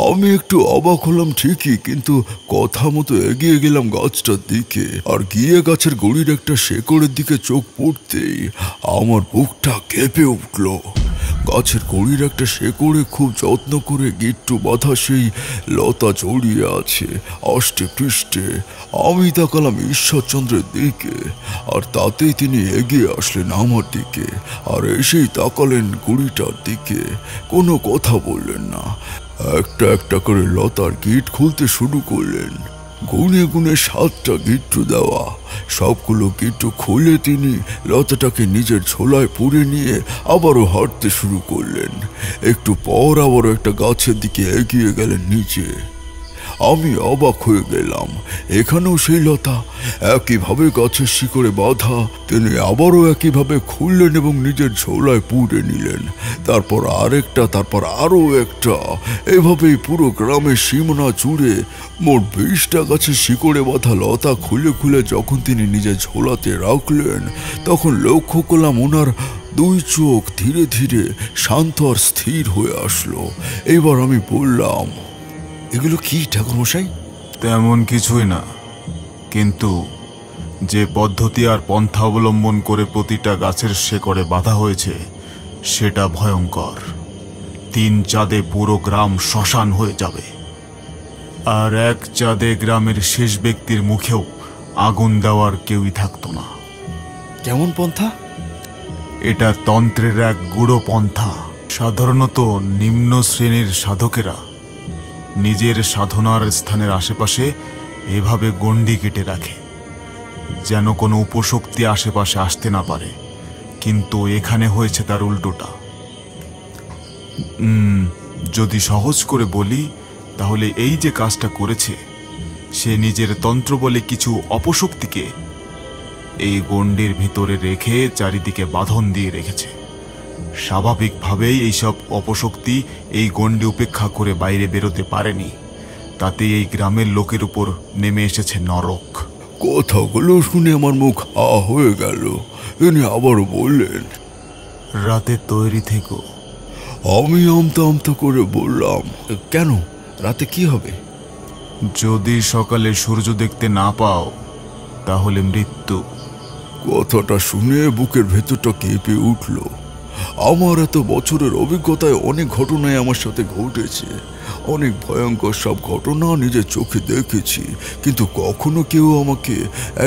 আমি একটু অবাক হলাম ঠিকই, কিন্তু কথা মতো এগিয়ে গেলাম গাছটার দিকে। আর গিয়ে গাছের গুড়ির একটা শেকড়ের দিকে চোখ পড়তেই আমার বুকটা কেঁপে উঠল। গাছের গুড়ির একটা শেকড়ে খুব যত্ন করে গিট্টু বাঁধা সেই লতা জড়িয়ে আছে আষ্টে পৃষ্ঠে। আমি তাকালাম ঈশ্বরচন্দ্রের দিকে, আর তাতেই তিনি এগিয়ে আসলেন আমার দিকে, আর এসেই তাকালেন গুড়িটার দিকে। কোনো কথা বললেন না, একটা একটা করে লতার গিট খুলতে শুরু করলেন। গুনে গুনে 7টা গিট্টু দেওয়া। সবগুলো গিট্টু খুলে তিনি লতাটাকে নিজের ঝোলায় পুরে নিয়ে আবারও হাঁটতে শুরু করলেন। একটু পর আবারও একটা গাছের দিকে এগিয়ে গেলেন নিচে। আমি অবাক হয়ে গেলাম, এখানেও সেই লতা একইভাবে গাছের শিকড়ে বাঁধা। তিনি আবারও একইভাবে খুললেন এবং নিজের ঝোলায় পুড়ে নিলেন। তারপর আরেকটা, তারপর আরও একটা। এভাবেই পুরো গ্রামের সীমানা জুড়ে মোট 20টা গাছের শিকড়ে বাঁধা লতা খুলে খুলে যখন তিনি নিজের ঝোলাতে রাখলেন, তখন লক্ষ্য করলাম ওনার 2 চোখ ধীরে ধীরে শান্ত আর স্থির হয়ে আসলো। এবার আমি বললাম, এগুলো কি ঠাকুরমশাই? তেমন কিছুই না, কিন্তু যে পদ্ধতি আর পন্থা অবলম্বন করে প্রতিটা গাছের শেকড়ে বাঁধা হয়েছে সেটা ভয়ঙ্কর। 3 চাঁদে পুরো গ্রাম শ্মশান হয়ে যাবে, আর 1 চাঁদে গ্রামের শেষ ব্যক্তির মুখেও আগুন দেওয়ার কেউই থাকতো না। কেমন পন্থা? এটা তন্ত্রের এক গূঢ় পন্থা। সাধারণত নিম্ন শ্রেণীর সাধকেরা নিজের সাধনার স্থানের আশেপাশে এভাবে গণ্ডি কেটে রাখে, যেন কোনো উপশক্তি আশেপাশে আসতে না পারে। কিন্তু এখানে হয়েছে তার উল্টোটা। যদি সহজ করে বলি, তাহলে এই যে কাজটা করেছে, সে নিজের তন্ত্র বলে কিছু অপশক্তিকে এই গণ্ডির ভিতরে রেখে চারিদিকে বাঁধন দিয়ে রেখেছে। স্বাভাবিকভাবেই এইসব অপশক্তি এই গণ্ডি উপেক্ষা করে বাইরে বেরোতে পারেনি, তাতে এই গ্রামের লোকের উপর নেমে এসেছে নরক। কথাগুলো শুনে আমার মুখ হয়ে গেল। ইনি আবারও বললেন, রাতে তৈরি থেকো। আমি আমতা আমতা করে বললাম, কেন? রাতে কি হবে? যদি সকালে সূর্য দেখতে না পাও তাহলে মৃত্যু। কথাটা শুনে বুকের ভেতরটা কেঁপে উঠল। আমার এত বছরের অভিজ্ঞতায় অনেক ঘটনাই আমার সাথে ঘটেছে, অনেক ভয়ঙ্কর সব ঘটনা নিজের চোখে দেখেছি, কিন্তু কখনো কেউ আমাকে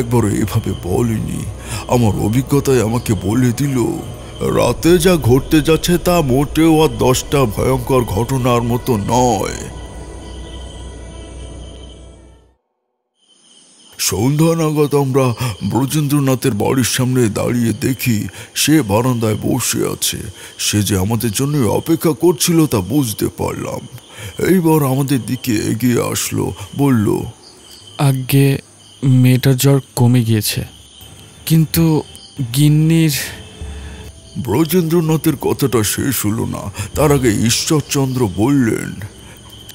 একবারও এভাবে বলেনি। আমার অভিজ্ঞতায় আমাকে বলে দিল, রাতে যা ঘটতে যাচ্ছে তা মোটেও আর 10টা ভয়ঙ্কর ঘটনার মতো নয়। সন্ধ্যা নাগাদ আমরা ব্রজেন্দ্রনাথের বাড়ির সামনে দাঁড়িয়ে দেখি সে বারান্দায় বসে আছে। সে যে আমাদের জন্য অপেক্ষা করছিল তা বুঝতে পারলাম। এইবার আমাদের দিকে এগিয়ে আসলো, বলল, আগে মেয়েটার জ্বর কমে গিয়েছে, কিন্তু গিন্নির। ব্রজেন্দ্রনাথের কথাটা শেষ হলো না, তার আগে ঈশ্বরচন্দ্র বললেন,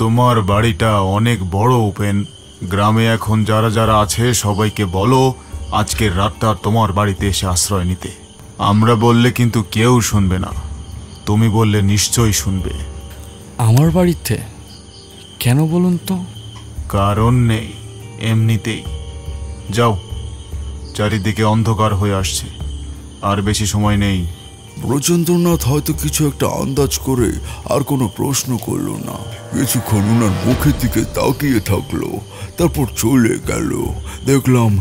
তোমার বাড়িটা অনেক বড় উপেন। গ্রামে এখন যারা যারা আছে সবাইকে বলো আজকের রাতটা তোমার বাড়িতে এসে আশ্রয় নিতে। আমরা বললে কিন্তু কেউ শুনবে না, তুমি বললে নিশ্চয়ই শুনবে। আমার বাড়িতে কেন বলুন তো? কারণ নেই, এমনিতেই। যাও, চারিদিকে অন্ধকার হয়ে আসছে, আর বেশি সময় নেই। ব্রজেন্দ্রনাথ হয়তো কিছু একটা আন্দাজ করে আর কোনো প্রশ্ন করলো না। কিছুক্ষণ ওনার মুখের দিকে তাকিয়ে থাকলো, তারপর চলে গেল। দেখলাম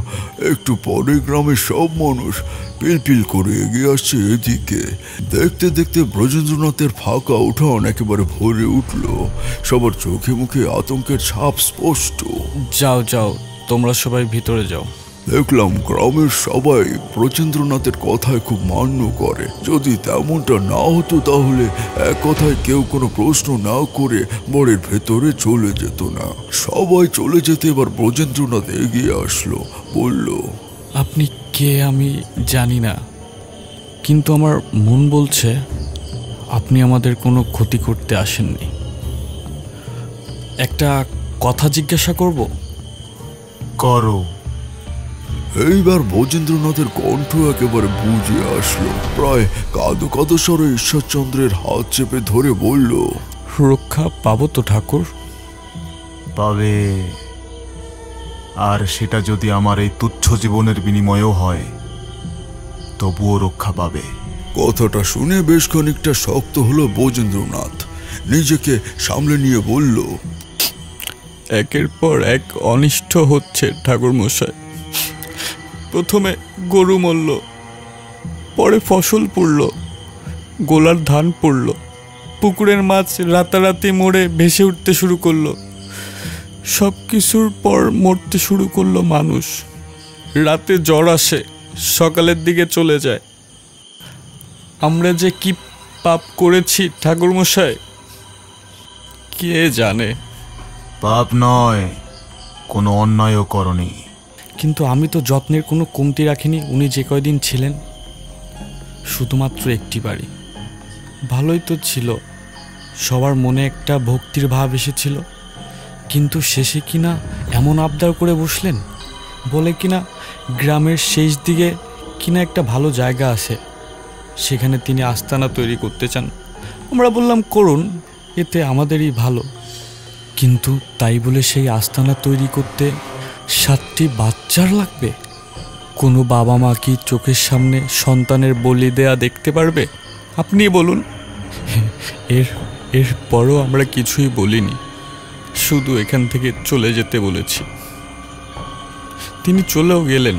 একটু পরে গ্রামের সব মানুষ পিলপিল করে এগিয়ে আসছে এদিকে। দেখতে দেখতে ব্রজেন্দ্রনাথের ফাঁকা উঠান একেবারে ভরে উঠল। সবার চোখে মুখে আতঙ্কের ছাপ স্পষ্ট। যাও যাও, তোমরা সবাই ভিতরে যাও। দেখলাম গ্রামের সবাই ব্রজেন্দ্রনাথের কথায় খুব মান্য করে। যদি তেমনটা না হতো তাহলে এক কথায় কেউ কোনো প্রশ্ন না করে বড়ের ভেতরে চলে যেত না। সবাই চলে যেতে এবার ব্রজেন্দ্রনাথ এগিয়ে আসলো, বলল, আপনি কে আমি জানি না, কিন্তু আমার মন বলছে আপনি আমাদের কোনো ক্ষতি করতে আসেননি। একটা কথা জিজ্ঞাসা করব? করো। এইবার ব্রজেন্দ্রনাথের কণ্ঠ একেবারে বুঝে আসলো। প্রায় কাঁদো কাঁদো স্বরে ঈশ্বরচন্দ্রের হাত চেপে ধরে বলল, রক্ষা পাবো তো ঠাকুর? পাবে, আর সেটা যদি আমার এই তুচ্ছ জীবনের বিনিময়েও হয় তবুও রক্ষা পাবে। কথাটা শুনে বেশ খানিকটা শক্ত হলো ব্রজেন্দ্রনাথ। নিজেকে সামলে নিয়ে বলল, একের পর এক অনিষ্ট হচ্ছে ঠাকুর মশাই। প্রথমে গরু মরল, পরে ফসল পুড়ল, গোলার ধান পুড়ল, পুকুরের মাছ রাতারাতি মরে ভেসে উঠতে শুরু করলো। সব কিছুর পর মরতে শুরু করলো মানুষ। রাতে জ্বর আসে, সকালের দিকে চলে যায়। আমরা যে কি পাপ করেছি ঠাকুর মশাই, কে জানে। পাপ নয়, কোনো অন্যায়ও করনি। কিন্তু আমি তো যত্নের কোনো কমতি রাখিনি। উনি যে কয়দিন ছিলেন, শুধুমাত্র একটি বাড়ি, ভালোই তো ছিল। সবার মনে একটা ভক্তির ভাব এসেছিল, কিন্তু শেষে কিনা এমন আবদার করে বসলেন, বলে কিনা গ্রামের শেষ দিকে কিনা একটা ভালো জায়গা আছে, সেখানে তিনি আস্তানা তৈরি করতে চান। আমরা বললাম করুন, এতে আমাদেরই ভালো। কিন্তু তাই বলে সেই আস্তানা তৈরি করতে 7টি বাচ্চার লাগবে? কোনো বাবা মা কি চোখের সামনে সন্তানের বলি দেয়া দেখতে পারবে? আপনি বলুন। এর পরও আমরা কিছুই বলিনি, শুধু এখান থেকে চলে যেতে বলেছি। তিনি চলেও গেলেন,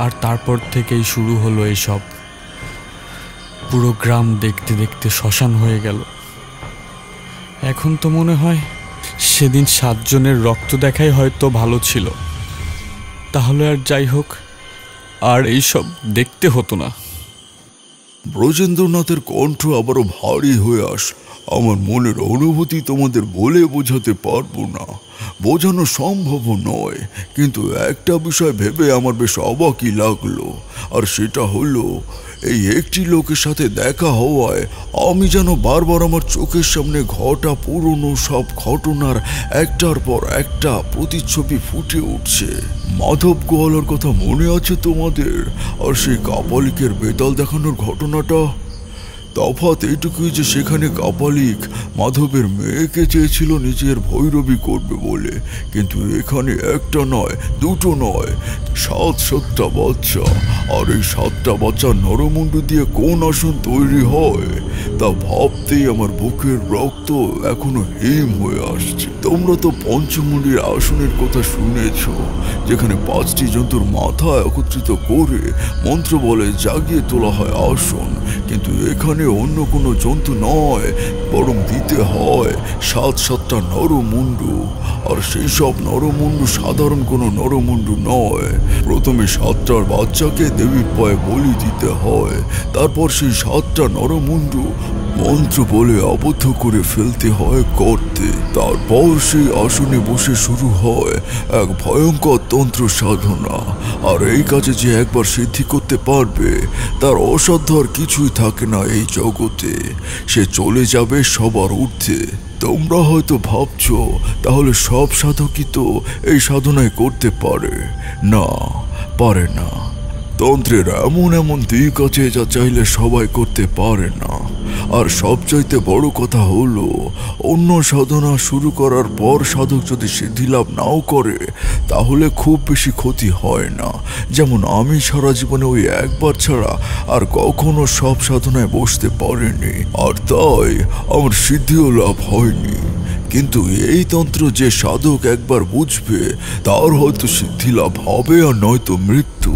আর তারপর থেকেই শুরু হলো এইসব। পুরো গ্রাম দেখতে দেখতে শ্মশান হয়ে গেল। এখন তো মনে হয় সেদিন 7 জনের রক্ত দেখাই হয়তো ভালো ছিল। তাহলে আর যাই হোক, আর এইসব দেখতে হতো না। ব্রজেন্দ্রনাথের কণ্ঠ আবারও ভারী হয়ে আসলো। আমার মনের অনুভূতি তোমাদের বলে বোঝাতে পারবো না, বোঝানো সম্ভব নয়। কিন্তু একটা বিষয় ভেবে আমার বেশ অবাকই লাগলো, আর সেটা হলো এই একটি লোকের সাথে দেখা হওয়ায় আমি যেন বারবার আমার চোখের সামনে ঘটা পুরনো সব ঘটনার একটার পর একটা প্রতিচ্ছবি ফুটে উঠছে। মাধব গোয়ালার কথা মনে আছে তোমাদের? আর সেই কাপালিকের বেতাল দেখানোর ঘটনাটা? তফাৎ এইটুকুই যে সেখানে কাপালিক মাধবের মেয়েকে চেয়েছিল নিজের ভৈরবী করবে বলে, কিন্তু এখানে একটা নয়, দুটো নয়, 7-7টা বাচ্চা। আর এই 7টা বাচ্চার নরমুন্ডু দিয়ে কোন আসন তৈরি হয় তা ভাবতেই আমার বুকের রক্ত এখনো হিম হয়ে আসছে। তোমরা তো পঞ্চমুন্ডির আসনের কথা শুনেছ, যেখানে 5টি জন্তুর মাথা একত্রিত করে মন্ত্র বলে জাগিয়ে তোলা হয় আসন। কিন্তু এখানে অন্য কোনো জন্তু নয়, বরং দিতে হয় 7-7টা নরমুন্ডু। আর সেই সব নরমুন্ডু সাধারণ কোনো নরমুন্ডু নয়। প্রথমে 7টার বাচ্চাকে দেবীর পায়ে বলি দিতে হয়, তারপর সেই 7টা নরমুন্ডু মন্ত্র বলে আবদ্ধ করে ফেলতে হয় গর্তে। তারপর সেই আসনে বসে শুরু হয় এক ভয়ঙ্কর তন্ত্র সাধনা। আর এই কাজে যে একবার সিদ্ধি করতে পারবে তার অসাধ্য আর কিছুই থাকে না এই জগতে, সে চলে যাবে সবার ঊর্ধ্বে। তোমরা হয়তো ভাবছো তাহলে সব সাধকই তো এই সাধনায় করতে পারে। না, পারে না। তন্ত্রের এমন এমন দিক আছে যা চাইলে সবাই করতে পারে না। আর সবচাইতে বড় কথা হলো, অন্য সাধনা শুরু করার পর সাধক যদি সিদ্ধিলাভ নাও করে তাহলে খুব বেশি ক্ষতি হয় না। যেমন আমি সারা জীবনে ওই একবার ছাড়া আর কখনো সব সাধনায় বসতে পারিনি, আর তাই আমার সিদ্ধিও লাভ হয়নি। কিন্তু এই তন্ত্র যে সাধক একবার বুঝবে তার হয়তো সিদ্ধি লাভ হবে, আর নয়তো মৃত্যু।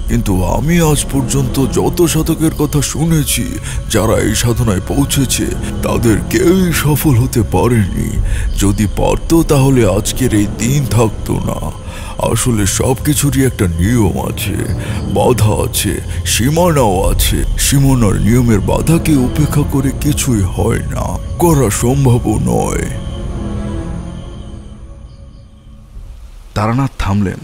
কিন্তু আমি আজ পর্যন্ত যত সাধকের কথা শুনেছি যারা এই সাধনায় পৌঁছেছে তাদের কেউই সফল হতে পারেনি। যদি পারতো তাহলে আজকের এই দিন থাকতো না। আসলে সব কিছুরই একটা নিয়ম আছে, বাধা আছে, সীমানাও আছে। সীমানার নিয়মের বাধাকে উপেক্ষা করে কিছুই হয় না, করা সম্ভবও নয়। তারানাথ থামলেন।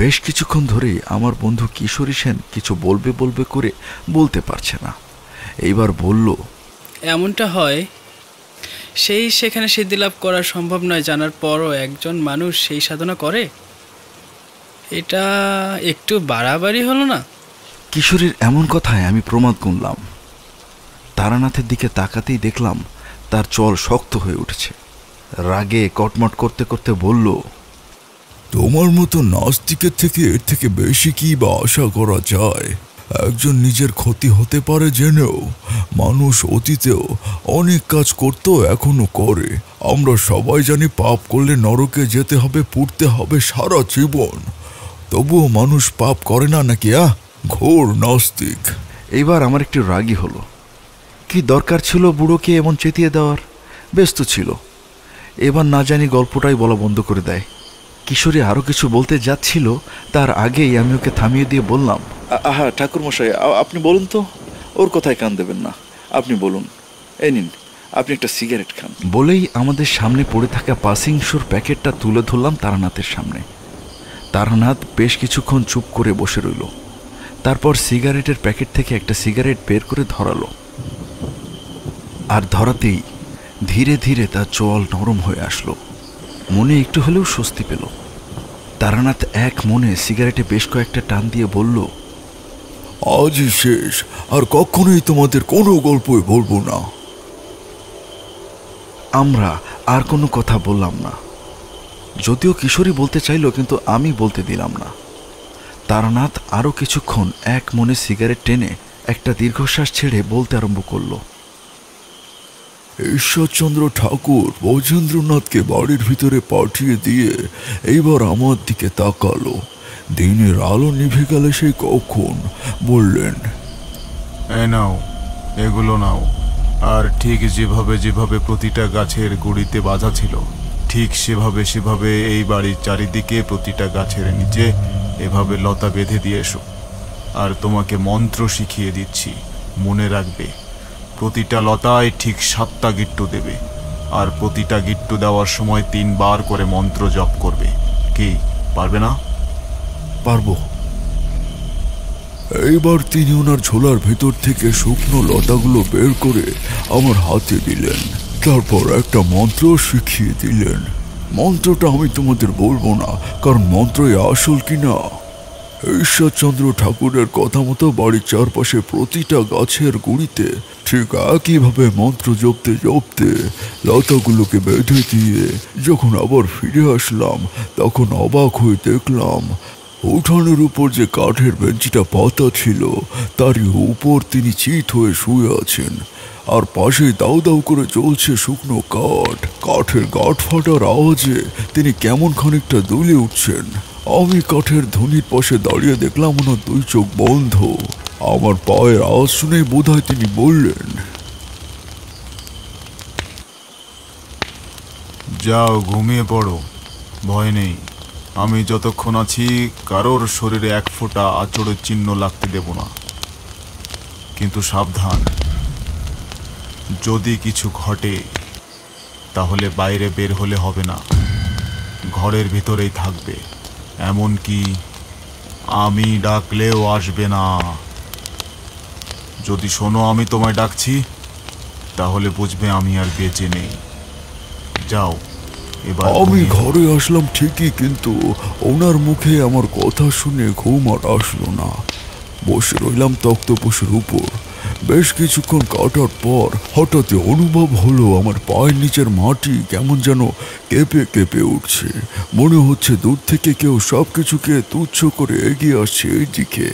বেশ কিছুক্ষণ ধরেই আমার বন্ধু কিশোরী সেন কিছু বলবে বলবে করে বলতে পারছে না। এইবার বলল, এমনটা হয়, সেখানে সিদ্ধিলাভ করা সম্ভব নয় জানার পরও একজন মানুষ সেই সাধনা করে, এটা একটু বাড়াবাড়ি হলো না? কিশোরীর এমন কথায় আমি প্রমাদ গুনলাম। তারানাথের দিকে তাকাতেই দেখলাম তার চল শক্ত হয়ে উঠেছে। রাগে কটমট করতে করতে বলল, তোমার মতো নাস্তিকের থেকে এর থেকে বেশি কি বা আশা করা যায়? একজন নিজের ক্ষতি হতে পারে জেনেও মানুষ অতীতেও অনেক কাজ করতো, এখনো করে। আমরা সবাই জানি পাপ করলে নরকে যেতে হবে, পুড়তে হবে সারা জীবন। তবুও মানুষ পাপ করে না নাকি? ঘোর নাস্তিক। এইবার আমার একটু রাগই হলো। কি দরকার ছিল বুড়োকে এমন চেতিয়ে দেওয়ার? ব্যস্ত ছিল। এবার না জানি গল্পটাই বলা বন্ধ করে দেয়। কিশোরী আরও কিছু বলতে যাচ্ছিল, তার আগেই আমি ওকে থামিয়ে দিয়ে বললাম, আহা ঠাকুরমশাই, আপনি বলুন তো, ওর কথায় কান দেবেন না। আপনি বলুন, এই নিন, আপনি একটা সিগারেট খান। বলেই আমাদের সামনে পড়ে থাকা পাসিংশোর প্যাকেটটা তুলে ধরলাম তারানাথের সামনে। তারানাথ বেশ কিছুক্ষণ চুপ করে বসে রইল। তারপর সিগারেটের প্যাকেট থেকে একটা সিগারেট বের করে ধরালো, আর ধরাতেই ধীরে ধীরে তার চল নরম হয়ে আসলো। মনে একটু হলেও স্বস্তি পেল। তারানাথ এক মনে সিগারেটে বেশ কয়েকটা টান দিয়ে বলল, আজই শেষ, আর কখনোই তোমাদের কোনো গল্পই বলবো না। আমরা আর কোনো কথা বললাম না। যদিও কিশোরী বলতে চাইল, কিন্তু আমি বলতে দিলাম না। তারানাথ আরও কিছুক্ষণ এক মনে সিগারেট টেনে একটা দীর্ঘশ্বাস ছেড়ে বলতে আরম্ভ করল, ঈশ্বরচন্দ্র ঠাকুর ব্রজেন্দ্রনাথকে বাড়ির ভিতরে পাঠিয়ে দিয়ে এইবার আমার দিকে তাকালো। দিনের আলো নিভে গেলে সেই কখন বললেন, নাও, এগুলো নাও। আর ঠিক যেভাবে যেভাবে প্রতিটা গাছের গুড়িতে বাঁধা ছিল, ঠিক সেভাবে সেভাবে এই বাড়ির চারিদিকে প্রতিটা গাছের নিচে এভাবে লতা বেঁধে দিয়ে এসো। আর তোমাকে মন্ত্র শিখিয়ে দিচ্ছি, মনে রাখবে, প্রতিটা লতায় ঠিক 7টা গিট্টু দেবে, আর প্রতিটা গিট্টু দেওয়ার সময় 3 বার করে মন্ত্র জপ করবে। কি পারবে না? পারবো। এইবার তিনি ওনার ঝোলার ভেতর থেকে শুকনো লতাগুলো বের করে আমার হাতে দিলেন, তারপর একটা মন্ত্র শিখিয়ে দিলেন। মন্ত্রটা আমি তোমাদের বলবো না, কারণ মন্ত্রই আসল কিনা। ঈশ্বরচন্দ্র ঠাকুরের কথা মতো বাড়ির চারপাশে প্রতিটা গাছের গুঁড়িতে ঠিক একইভাবে মন্ত্র জপতে জপতে লতাগুলোকে বেঁধে দিয়ে যখন আবার ফিরে আসলাম, তখন অবাক হয়ে দেখলাম উঠানের উপর যে কাঠের বেঞ্চিটা পাতা ছিল তারই উপর তিনি চিত হয়ে শুয়ে আছেন, আর পাশে দাউ দাউ করে চলছে শুকনো কাঠ। কাঠের গাঁট ফাটার আওয়াজে তিনি কেমন খানিকটা দুলে উঠছেন। আমি কাঠের ধনির পাশে দাঁড়িয়ে দেখলাম ওনার 2 চোখ বন্ধ। আমার পায়ের আওয়াজ শুনে বোধহয় তিনি বললেন, যাও ঘুমিয়ে পড়ো, ভয় নেই। আমি যতক্ষণ আছি কারোর শরীরে 1 ফোঁটা আঁচড়ের চিহ্ন লাগতে দেব না। কিন্তু সাবধান, যদি কিছু ঘটে তাহলে বাইরে বের হলে হবে না, ঘরের ভিতরেই থাকবে। এমনকি আমি ডাকলেও আসবে না। যদি শোনো আমি তোমায় ডাকছি, তাহলে বুঝবে আমি আর বেঁচে নেই। যাও এবার। আমি ঘরে আসলাম ঠিকই, কিন্তু ওনার মুখে আমার কথা শুনে ঘুম আর আসলো না। বসে রইলাম তক্তপোষের উপর। বেশ কিছুক্ষণ কাটার পর হঠাৎ অনুভব হলো আমার পায়ের নিচের মাটি কেমন যেন কেঁপে কেঁপে উঠছে। মনে হচ্ছে দূর থেকে কেউ সবকিছুকে তুচ্ছ করে এগিয়ে আসছে এই দিকে,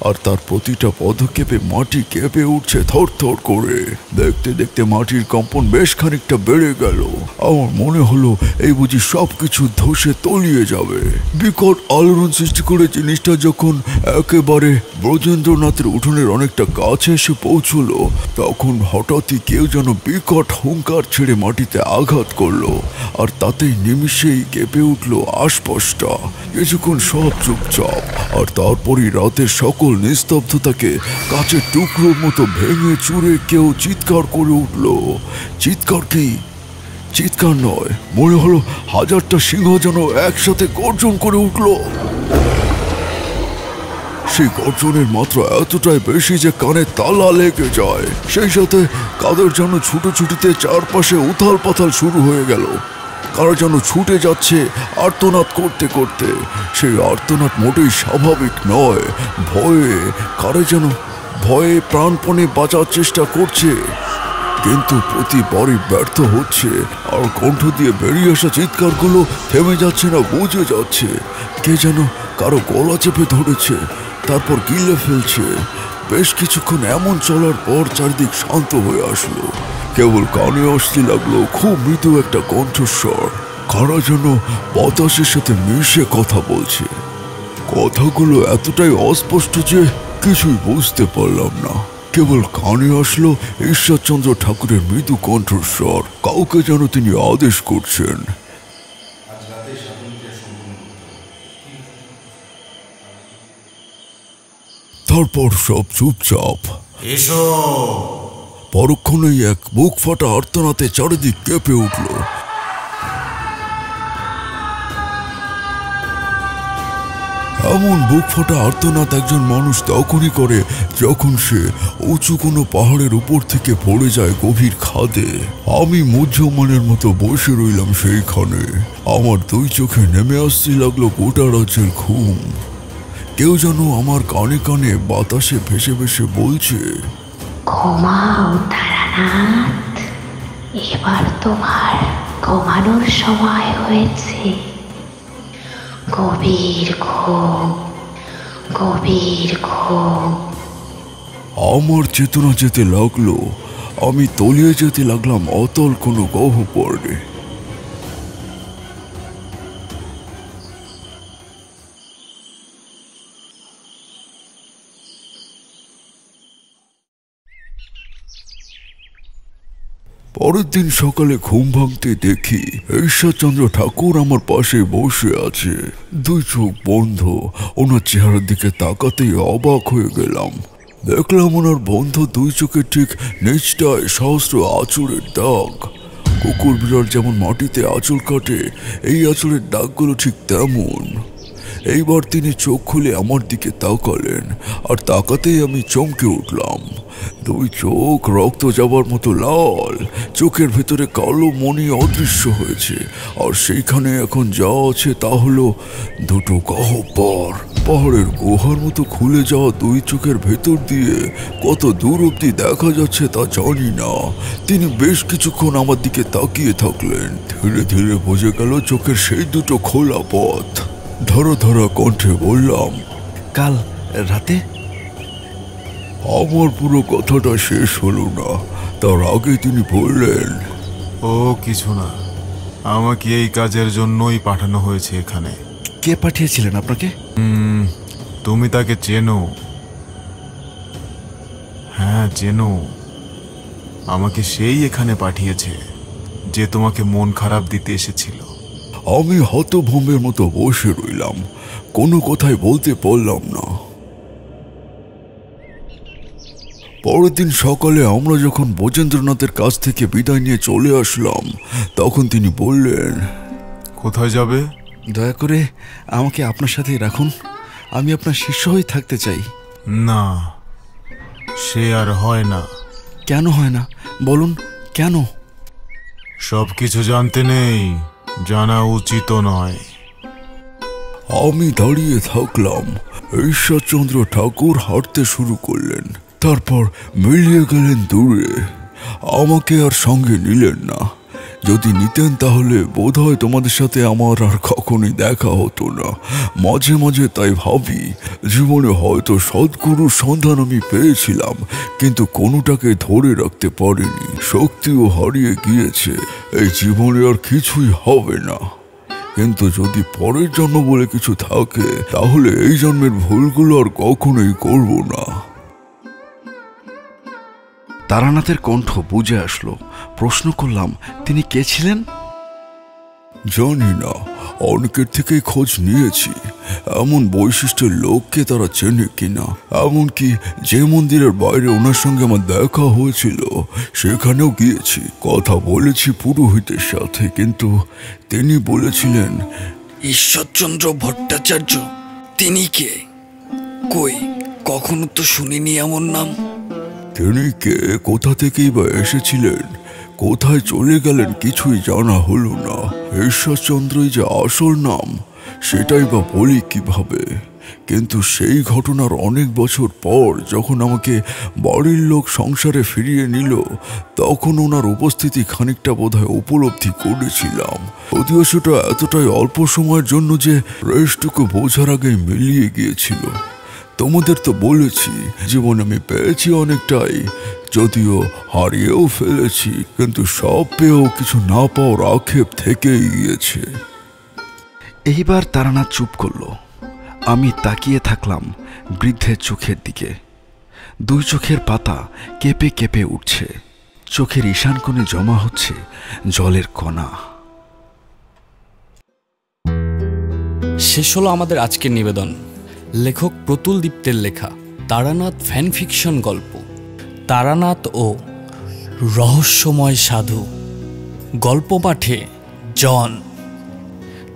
আর তার প্রতিটা পদক্ষেপে মাটি কেঁপে উঠছে থর থর করে। দেখতে দেখতে মাটির কম্পন বেশ খানিকটা বেড়ে গেল। আমার মনে হলো এই বুঝি সবকিছু ধসে তলিয়ে যাবে। বিকট আলোড়ন সৃষ্টি করে জিনিসটা যখন একেবারে ব্রজেন্দ্রনাথের উঠোনের অনেকটা কাছে এসে পৌঁছলো, তখন হঠাৎই কেউ যেন বিকট হুঙ্কার ছেড়ে মাটিতে আঘাত করলো, আর তাতেই নিমিষেই কেঁপে উঠলো আশপাশটা। কিছুক্ষণ সব চুপচাপ, আর তারপরই রাতের সকল নিস্তব্ধতাকে কাচের টুকরোর মতো ভেঙে চুরে কেউ চিৎকার করে উঠলো। চিৎকার কি? চিৎকার নয়, মনে হলো 1000টা সিংহ যেন একসাথে গর্জন করে উঠলো। সেই গর্জনের মাত্রা এতটাই বেশি যে কানে তালা লেগে যায়। সেই সাথে কাদের যেন ছুটোছুটিতে চারপাশে উথাল পাথাল শুরু হয়ে গেল। কারা যেন ছুটে যাচ্ছে আর্তনাদ করতে করতে। সেই আর্তনাদ মোটেই স্বাভাবিক নয়। কারা যেন ভয়ে প্রাণপণে বাঁচার চেষ্টা করছে, কিন্তু প্রতিবারই ব্যর্থ হচ্ছে। আর কণ্ঠ দিয়ে বেরিয়ে আসা চিৎকারগুলো থেমে যাচ্ছে না, বুঝে যাচ্ছে কে যেন কারো গলা চেপে ধরেছে, তারপর গিলে ফেলছে। বেশ কিছুক্ষণ এমন চলার পর চারিদিক শান্ত হয়ে আসলো। কেবল কানে আসতে লাগলো খুব মৃদু একটা কণ্ঠস্বর। কারা যেন বাতাসের সাথে মিশে কথা বলছে। কথাগুলো এতটাই অস্পষ্ট যে কিছুই বুঝতে পারলাম না। কেবল কানে আসলো ঈশ্বরচন্দ্র ঠাকুরের মৃদু কণ্ঠস্বর। কাউকে যেন তিনি আদেশ করছেন। তারপর সব চুপচাপ। এসো। পরক্ষণেই এক বুক ফাটা আর্তনাদে চারিদিক কেঁপে উঠল। এমন বুক ফাটা আর্তনাদ একজন মানুষ তখনই করে যখন সে উঁচু কোনো পাহাড়ের উপর থেকে পড়ে যায় গভীর খাদে। আমি মুহ্যমানের মতো বসে রইলাম সেইখানে। আমার 2 চোখে নেমে আসতে লাগলো গোটা রাজ্যের ঘুম। কেউ যেন আমার কানে কানে বাতাসে ভেসে ভেসে বলছে, ঘুমাও তারানাথ, এবার তোমার ঘুমানোর সময় হয়েছে। গভীর ঘুম, গভীর ঘুম। আমার চেতনা যেতে লাগলো। আমি তলিয়ে যেতে লাগলাম অতল কোনো গহ্বরে। পরের দিন সকালে ঘুম ভাঙতে দেখি ঈশ্বরচন্দ্র ঠাকুর আমার পাশে বসে আছে, 2 চোখ বন্ধ। ওনার চেহারার দিকে তাকাতেই অবাক হয়ে গেলাম। দেখলাম ওনার বন্ধ দুই চোখের ঠিক নিচটায় সহস্র আঁচড়ের দাগ। কুকুর বিড়াল যেমন মাটিতে আঁচড় কাটে, এই আঁচড়ের দাগগুলো ঠিক তেমন। এইবার তিনি চোখ খুলে আমার দিকে তাকালেন, আর তাকাতেই আমি চমকে উঠলাম। দুই চোখ রক্ত যাবার মতো লাল, চোখের ভেতরে কালো মণি অদৃশ্য হয়েছে, আর সেইখানে এখন যা আছে তা হলো দুটো গহ্বর। পাহাড়ের গুহার মতো খুলে যাওয়া দুই চোখের ভেতর দিয়ে কত দূর অব্দি দেখা যাচ্ছে তা জানি না। তিনি বেশ কিছুক্ষণ আমার দিকে তাকিয়ে থাকলেন। ধীরে ধীরে বুঝে গেল চোখের সেই দুটো খোলা পথ। ধরা ধরা কণ্ঠে বললাম, কাল রাতে? আমার পুরো কথাটা শেষ হলো না, তার আগে তিনি বললেন, ও কিছু না, আমাকে এই কাজের জন্যই পাঠানো হয়েছে এখানে। কে পাঠিয়েছিলেন আপনাকে? তুমি তাকে চেনো? হ্যাঁ চেনো, আমাকে সেই এখানে পাঠিয়েছে যে তোমাকে মন খারাপ দিতে এসেছিল। আমি হতভম্বের মতো বসে রইলাম, কোনো কথাই বলতে পারলাম না। পরের দিন সকালে আমরা যখন বজেন্দ্রনাথের কাছ থেকে বিদায় নিয়ে চলে আসলাম, তখন তিনি বললেন, কোথায় যাবে? দয়া করে আমাকে আপনার সাথেই রাখুন, আমি আপনার শিষ্য হয়ে থাকতে চাই। না, সে আর হয় না। কেন হয় না বলুন, কেন? সব কিছু জানতে নেই, জানা উচিত নয়। আমি দাঁড়িয়ে থাকলাম। ঈশ্বরচন্দ্র ঠাকুর হাঁটতে শুরু করলেন, তারপর মিলিয়ে গেলেন দূরে। আমাকে আর সঙ্গে নিলেন না। যদি নিতেন তাহলে বোধহয় তোমাদের সাথে আমার আর কখনই দেখা হতো না। মাঝে মাঝে তাই ভাবি, জীবনে হয়তো সদ্গুরুর সন্ধান আমি পেয়েছিলাম, কিন্তু কোনোটাকে ধরে রাখতে পারিনি। শক্তিও হারিয়ে গিয়েছে। এই জীবনে আর কিছুই হবে না। কিন্তু যদি পরের জন্ম বলে কিছু থাকে, তাহলে এই জন্মের ভুলগুলো আর কখনোই করব না। তারানাথের কণ্ঠ বুঝে আসলো। প্রশ্ন করলাম, তিনি কে ছিলেন? জানি না, অনেকের থেকেই খোঁজ নিয়েছি এমন বৈশিষ্ট্যের লোককে তারা চেনে কিনা। এমনকি যে মন্দিরের বাইরে ওনার সঙ্গে আমার দেখা হয়েছিল সেখানেও গিয়েছি, কথা বলেছি পুরোহিতের সাথে, কিন্তু তিনি বলেছিলেন, ঈশ্বরচন্দ্র ভট্টাচার্য? তিনি কে? কই, কখনো তো শুনিনি এমন নাম। তিনি কে, কোথা থেকেই বা এসেছিলেন, কোথায় চলে গেলেন কিছুই জানা হলো না। ঈশ্বরচন্দ্রই যে আসল নাম সেটাই বা বলি কিভাবে। কিন্তু সেই ঘটনার অনেক বছর পর যখন আমাকে বাড়ির লোক সংসারে ফিরিয়ে নিল, তখন ওনার উপস্থিতি খানিকটা বোধহয় উপলব্ধি করেছিলাম। যদিও সেটা এতটাই অল্প সময়ের জন্য যে রেশটুকু বোঝার আগেই মিলিয়ে গিয়েছিল। তোমাদের তো বলেছি জীবন আমি পেয়েছি অনেকটাই, যদিও হারিয়েও ফেলেছি, কিন্তু সব পেয়েও কিছু না পাওয়ার আক্ষেপ থেকেই গিয়েছে। এইবার তারানাথ চুপ করলো। আমি তাকিয়ে থাকলাম বৃদ্ধের চোখের দিকে। দুই চোখের পাতা কেঁপে কেঁপে উঠছে, চোখের ঈশান কোণে জমা হচ্ছে জলের কণা। শেষ হলো আমাদের আজকের নিবেদন। লেখক প্রতুল দীপ্তের লেখা তারানাথ ফ্যান ফিকশন গল্প তারানাথ ও রহস্যময় সাধু। গল্প পাঠে জন।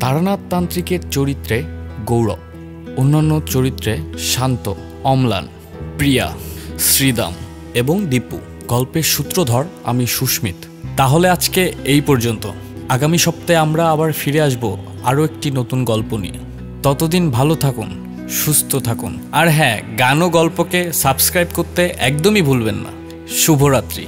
তারানাথ তান্ত্রিকের চরিত্রে গৌরব, অন্যান্য চরিত্রে শান্ত, অম্লান, প্রিয়া, শ্রীদাম এবং দীপু। গল্পের সূত্রধর আমি সুস্মিত। তাহলে আজকে এই পর্যন্ত। আগামী সপ্তাহে আমরা আবার ফিরে আসব আরও একটি নতুন গল্প নিয়ে। ততদিন ভালো থাকুন, সুস্থ থাকুন, আর হ্যাঁ, গান ও গল্পকে সাবস্ক্রাইব করতে একদমই ভুলবেন না। শুভরাত্রি।